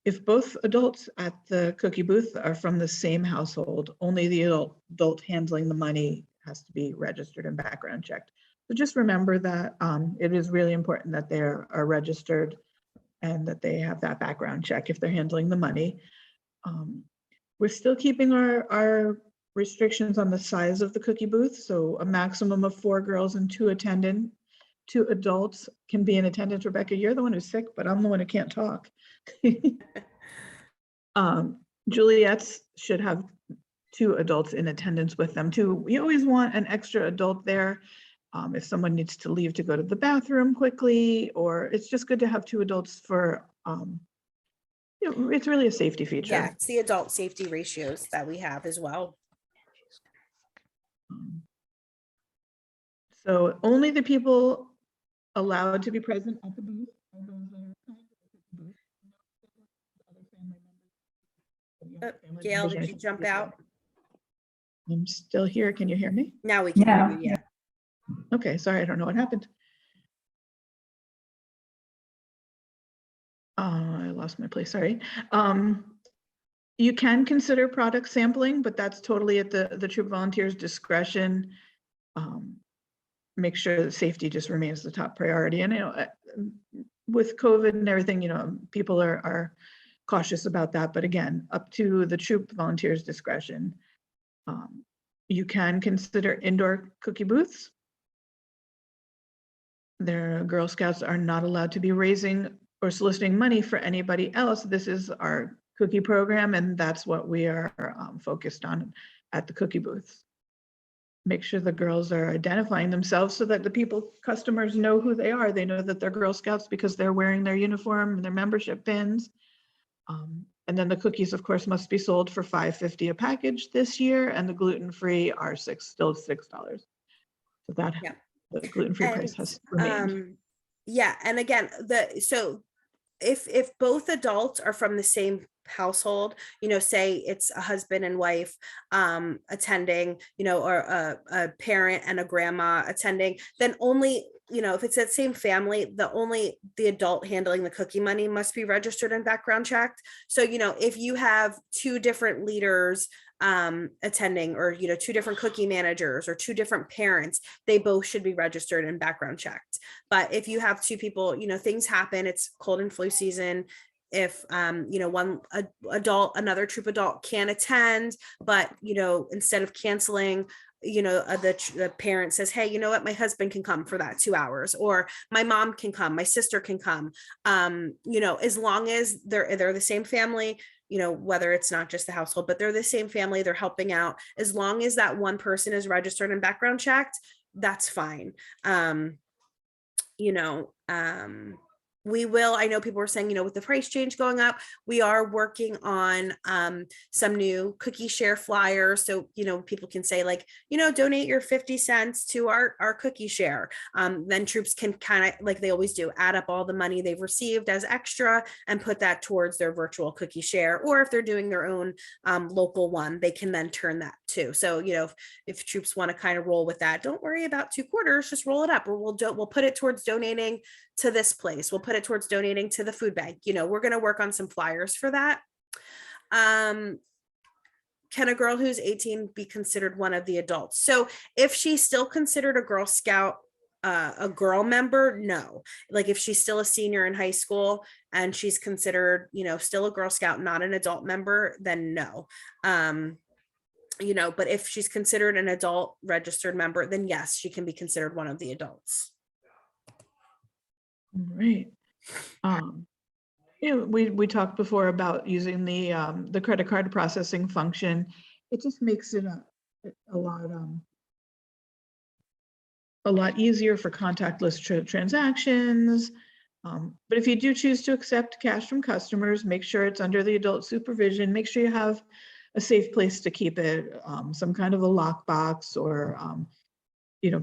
If both adults at the cookie booth are from the same household, only the adult handling the money has to be registered and background checked. So just remember that it is really important that they are registered and that they have that background check if they're handling the money. We're still keeping our restrictions on the size of the cookie booth. So a maximum of 4 girls and 2 adults can be in attendance. Rebecca, you're the one who's sick, but I'm the one who can't talk. Juliet's should have 2 adults in attendance with them too. We always want an extra adult there. If someone needs to leave to go to the bathroom quickly, or it's just good to have 2 adults for, it's really a safety feature. Yeah, it's the adult safety ratios that we have as well. So only the people allowed to be present at the booth are those that are assigned to the booth. Gail, did you jump out? I'm still here. Can you hear me? Now we can hear you, yeah. Okay, sorry, I don't know what happened. I lost my place, sorry. You can consider product sampling, but that's totally at the troop volunteers' discretion. Make sure that safety just remains the top priority. And with COVID and everything, people are cautious about that. But again, up to the troop volunteers' discretion. You can consider indoor cookie booths. Their Girl Scouts are not allowed to be raising or soliciting money for anybody else. This is our cookie program, and that's what we are focused on at the cookie booths. Make sure the girls are identifying themselves so that the customers know who they are. They know that they're Girl Scouts because they're wearing their uniform and their membership pins. And then the cookies, of course, must be sold for $5.50 a package this year, and the gluten-free are still $6. So that Yeah. the gluten-free price has remained. Yeah, and again, so if both adults are from the same household, say it's a husband and wife attending, or a parent and a grandma attending, then only, if it's that same family, the adult handling the cookie money must be registered and background checked. So, if you have two different leaders attending, or two different cookie managers or two different parents, they both should be registered and background checked. But if you have two people, things happen, it's cold and flu season. If one another troop adult can't attend, but instead of canceling, the parent says, hey, you know what, my husband can come for that 2 hours, or my mom can come, my sister can come, as long as they're the same family, whether it's not just the household, but they're the same family, they're helping out, as long as that one person is registered and background checked, that's fine. We will, I know people were saying, with the price change going up, we are working on some new cookie share flyers. So, people can say, like, donate your 50 cents to our cookie share. Then troops can kind of, like they always do, add up all the money they've received as extra and put that towards their virtual cookie share. Or if they're doing their own local one, they can then turn that too. So, if troops want to kind of roll with that, don't worry about 2 quarters, just roll it up, or we'll put it towards donating to this place. We'll put it towards donating to the food bank. We're going to work on some flyers for that. Can a girl who's 18 be considered one of the adults? So if she's still considered a Girl Scout, a girl member, no. Like if she's still a senior in high school and she's considered, still a Girl Scout, not an adult member, then no. But if she's considered an adult registered member, then yes, she can be considered one of the adults. Right. We talked before about using the credit card processing function. It just makes it a lot easier for contactless transactions. But if you do choose to accept cash from customers, make sure it's under the adult supervision. Make sure you have a safe place to keep it, some kind of a lockbox, or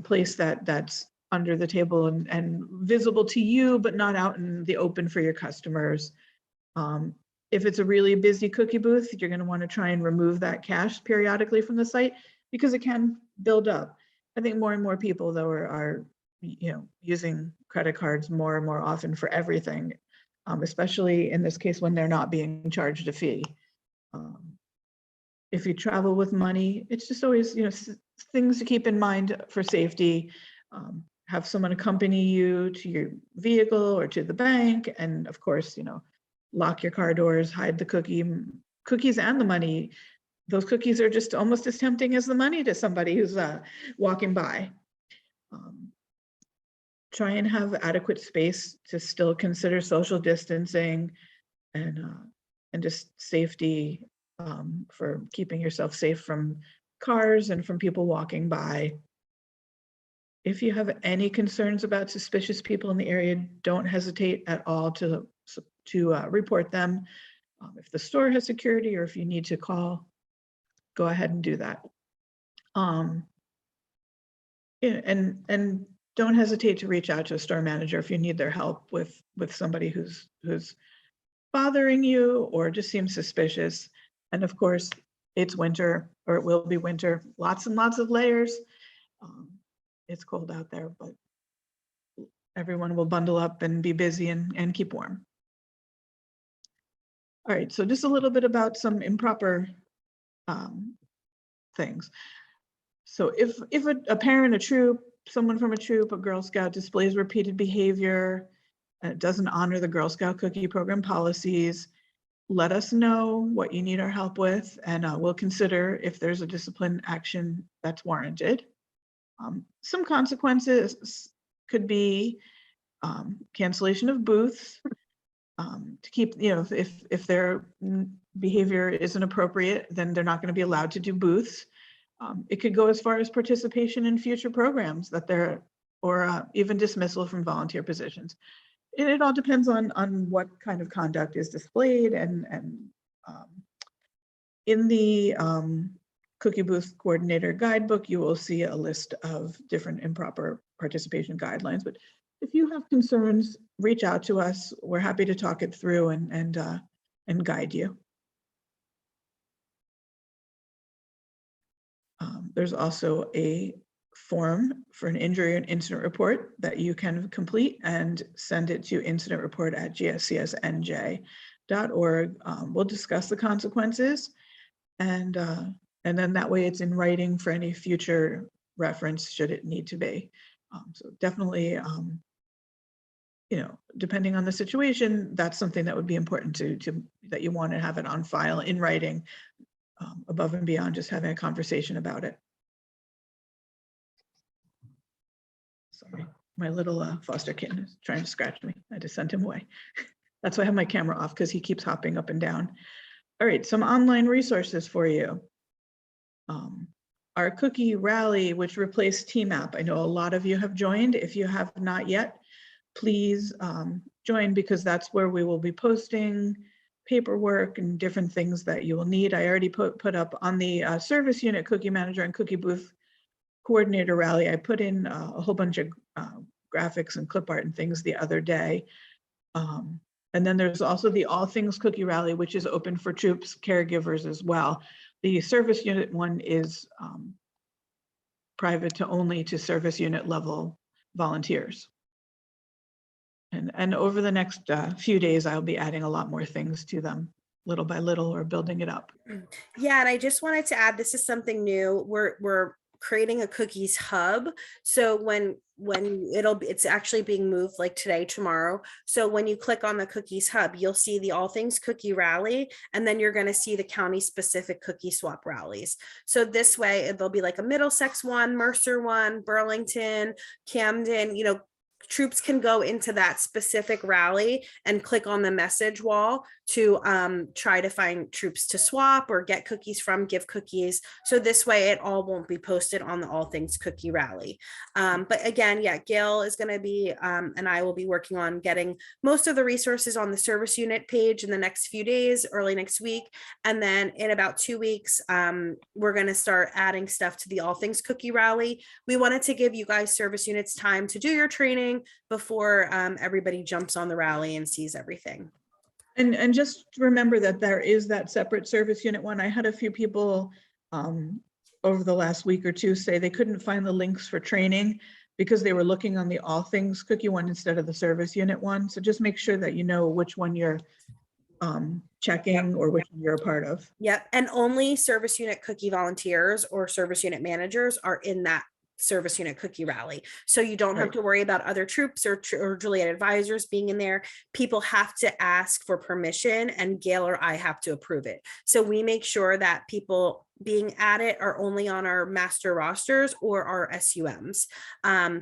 place that's under the table and visible to you, but not out in the open for your customers. If it's a really busy cookie booth, you're going to want to try and remove that cash periodically from the site, because it can build up. I think more and more people, though, are using credit cards more and more often for everything, especially in this case when they're not being charged a fee. If you travel with money, it's just always things to keep in mind for safety. Have someone accompany you to your vehicle or to the bank, and of course, lock your car doors, hide the cookies and the money. Those cookies are just almost as tempting as the money to somebody who's walking by. Try and have adequate space to still consider social distancing and just safety, for keeping yourself safe from cars and from people walking by. If you have any concerns about suspicious people in the area, don't hesitate at all to report them. If the store has security, or if you need to call, go ahead and do that. And don't hesitate to reach out to a store manager if you need their help with somebody who's bothering you or just seems suspicious. And of course, it's winter, or it will be winter. Lots and lots of layers. It's cold out there, but everyone will bundle up and be busy and keep warm. All right, so just a little bit about some improper things. So if a parent, a troop, someone from a troop, a Girl Scout displays repeated behavior, and it doesn't honor the Girl Scout cookie program policies, let us know what you need our help with, and we'll consider if there's a discipline action that's warranted. Some consequences could be cancellation of booths, to keep, if their behavior isn't appropriate, then they're not going to be allowed to do booths. It could go as far as participation in future programs or even dismissal from volunteer positions. It all depends on what kind of conduct is displayed, and in the Cookie Booth Coordinator Guidebook, you will see a list of different improper participation guidelines. But if you have concerns, reach out to us. We're happy to talk it through and guide you. There's also a form for an injury and incident report that you can complete and send it to incidentreport@GSCSNJ.org. We'll discuss the consequences, and then that way it's in writing for any future reference should it need to be. So definitely, depending on the situation, that's something that would be important that you want to have it on file in writing, above and beyond just having a conversation about it. Sorry, my little foster kitten is trying to scratch me. I just sent him away. That's why I have my camera off, because he keeps hopping up and down. All right, some online resources for you. Our cookie rally, which replaced TMAP. I know a lot of you have joined. If you have not yet, please join, because that's where we will be posting paperwork and different things that you will need. I already put up on the service unit cookie manager and cookie booth coordinator rally. I put in a whole bunch of graphics and clip art and things the other day. And then there's also the All Things Cookie Rally, which is open for troops, caregivers as well. The service unit one is private only to service unit level volunteers. And over the next few days, I'll be adding a lot more things to them, little by little, or building it up. Yeah, and I just wanted to add, this is something new. We're creating a cookies hub. So when it's actually being moved like today, tomorrow. So when you click on the cookies hub, you'll see the All Things Cookie Rally, and then you're going to see the county specific cookie swap rallies. So this way there'll be like a Middlesex one, Mercer one, Burlington, Camden, troops can go into that specific rally and click on the message wall to try to find troops to swap or get cookies from, give cookies. So this way it all won't be posted on the All Things Cookie Rally. But again, yeah, Gail is going to be, and I will be working on getting most of the resources on the service unit page in the next few days, early next week. And then in about 2 weeks, we're going to start adding stuff to the All Things Cookie Rally. We wanted to give you guys service units time to do your training before everybody jumps on the rally and sees everything. And just remember that there is that separate service unit one. I had a few people over the last week or two say they couldn't find the links for training because they were looking on the All Things Cookie one instead of the service unit one. So just make sure that you know which one you're checking or which one you're a part of. Yep. And only service unit cookie volunteers or service unit managers are in that service unit cookie rally. So you don't have to worry about other troops or Juliet advisors being in there. People have to ask for permission, and Gail or I have to approve it. So we make sure that people being at it are only on our master rosters or our SUMs.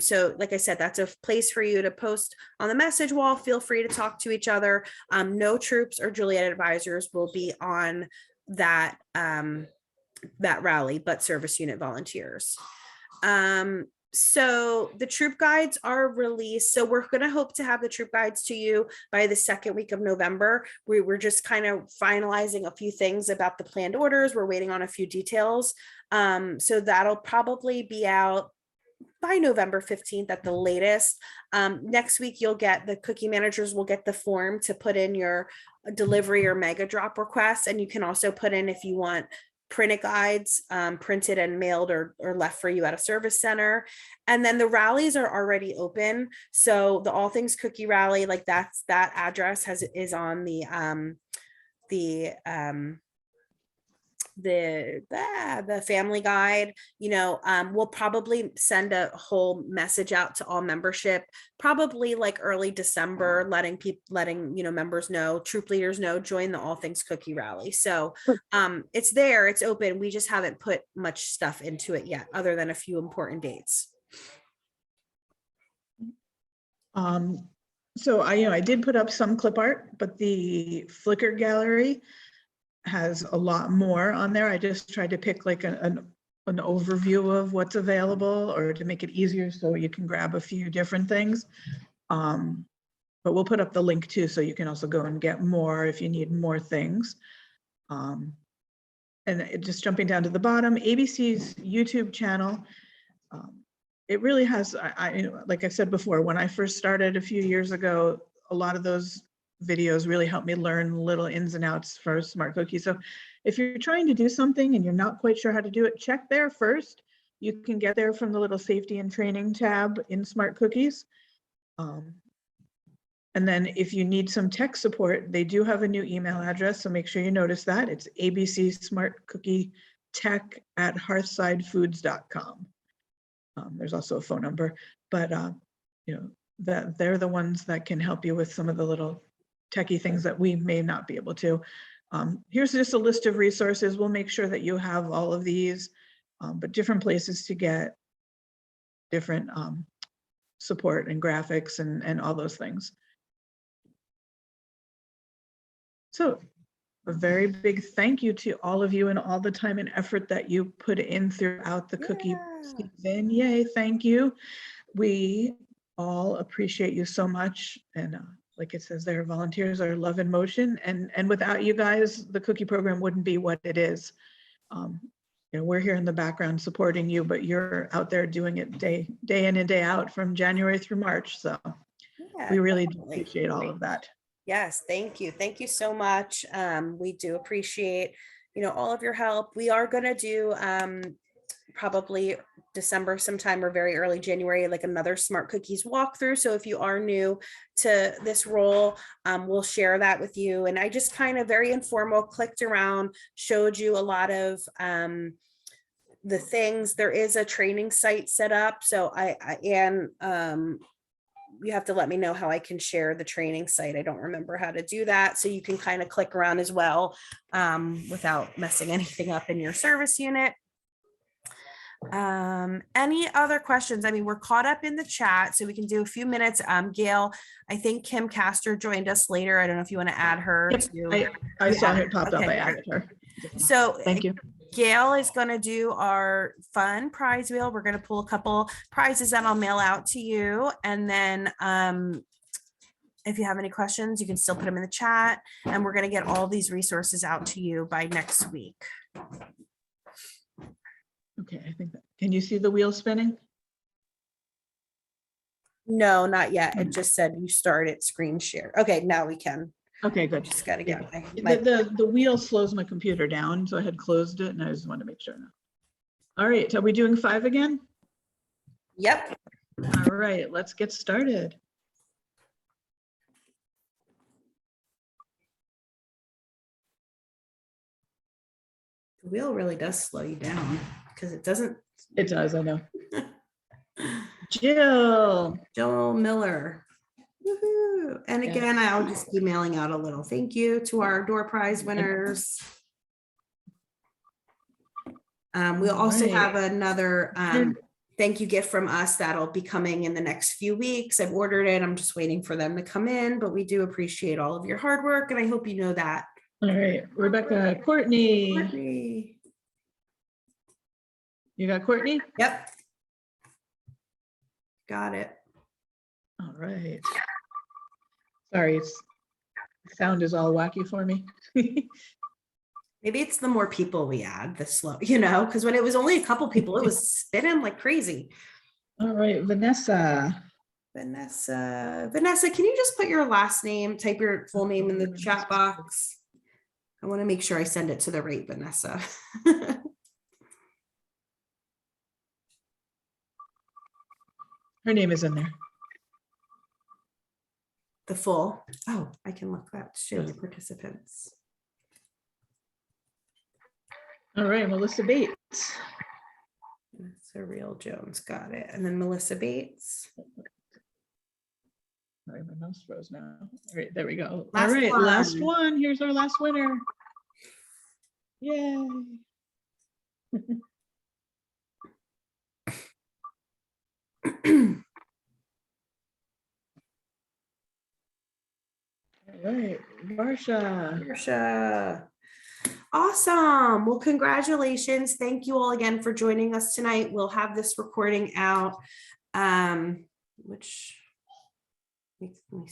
So like I said, that's a place for you to post on the message wall. Feel free to talk to each other. No troops or Juliet advisors will be on that rally, but service unit volunteers. So the troop guides are released. So we're going to hope to have the troop guides to you by the second week of November. We're just kind of finalizing a few things about the planned orders. We're waiting on a few details. So that'll probably be out by November 15th at the latest. Next week, the cookie managers will get the form to put in your delivery or mega drop requests. And you can also put in if you want printed guides printed and mailed or left for you at a service center. And then the rallies are already open. So the All Things Cookie Rally, like that address is on the family guide. We'll probably send a whole message out to all membership, probably like early December, letting members know, troop leaders know, join the All Things Cookie Rally. So it's there, it's open. We just haven't put much stuff into it yet, other than a few important dates. So I did put up some clip art, but the Flickr gallery has a lot more on there. I just tried to pick like an overview of what's available, or to make it easier so you can grab a few different things. But we'll put up the link too, so you can also go and get more if you need more things. Just jumping down to the bottom, ABC's YouTube channel, it really has, like I said before, when I first started a few years ago, a lot of those videos really helped me learn little ins and outs for Smart Cookies. So if you're trying to do something and you're not quite sure how to do it, check there first. You can get there from the little safety and training tab in Smart Cookies. And then if you need some tech support, they do have a new email address, so make sure you notice that. It's abcsmartcookietech@hearthsidefoods.com. There's also a phone number, but that they're the ones that can help you with some of the little techie things that we may not be able to. Here's just a list of resources. We'll make sure that you have all of these, but different places to get different support and graphics and all those things. So a very big thank you to all of you and all the time and effort that you put in throughout the cookie season. Yay, thank you. We all appreciate you so much. And like it says there, volunteers are love in motion. And without you guys, the cookie program wouldn't be what it is. We're here in the background supporting you, but you're out there doing it day in and day out from January through March. So we really do appreciate all of that. Yes, thank you. Thank you so much. We do appreciate, all of your help. We are going to do probably December sometime or very early January, like another Smart Cookies walkthrough. So if you are new to this role, we'll share that with you. And I just kind of very informal clicked around, showed you a lot of the things. There is a training site set up. So you have to let me know how I can share the training site. I don't remember how to do that. So you can kind of click around as well without messing anything up in your service unit. Any other questions? I mean, we're caught up in the chat, so we can do a few minutes. Gail, I think Kim Castor joined us later. I don't know if you want to add her. Yep, I saw it popped up. I added her. So thank you. Gail is going to do our fun prize wheel. We're going to pull a couple prizes that I'll mail out to you. And then if you have any questions, you can still put them in the chat. And we're going to get all these resources out to you by next week. Okay, I think that, can you see the wheel spinning? No, not yet. It just said you started screen share. Okay, now we can. Okay, good. Just got to get the wheel slows my computer down, so I had closed it and I just want to make sure now. All right, are we doing 5 again? Yep. All right, let's get started. The wheel really does slow you down because it doesn't. It does, I know. Jill Miller. Woohoo. And again, I'll just be mailing out a little thank you to our door prize winners. We'll also have another thank you gift from us that'll be coming in the next few weeks. I've ordered it. I'm just waiting for them to come in, but we do appreciate all of your hard work, and I hope you know that. All right, Rebecca, Courtney. You got Courtney? Yep. Got it. All right. Sorry, sound is all wacky for me. Maybe it's the more people we add, the slow, because when it was only a couple people, it was spinning like crazy. All right, Vanessa, can you just put your last name, type your full name in the chat box? I want to make sure I send it to the right Vanessa. her name is in there. The full. Oh, I can look that. Show the participants. All right, Melissa Bates. That's a real Jones. Got it. And then Melissa Bates. Sorry, my mouse froze now. All right, there we go. Last All right, one. last one. Here's our last winner. Yay. All right, Marcia. Marsha. Awesome. Well, congratulations. Thank you all again for joining us tonight. We'll have this recording out, which let me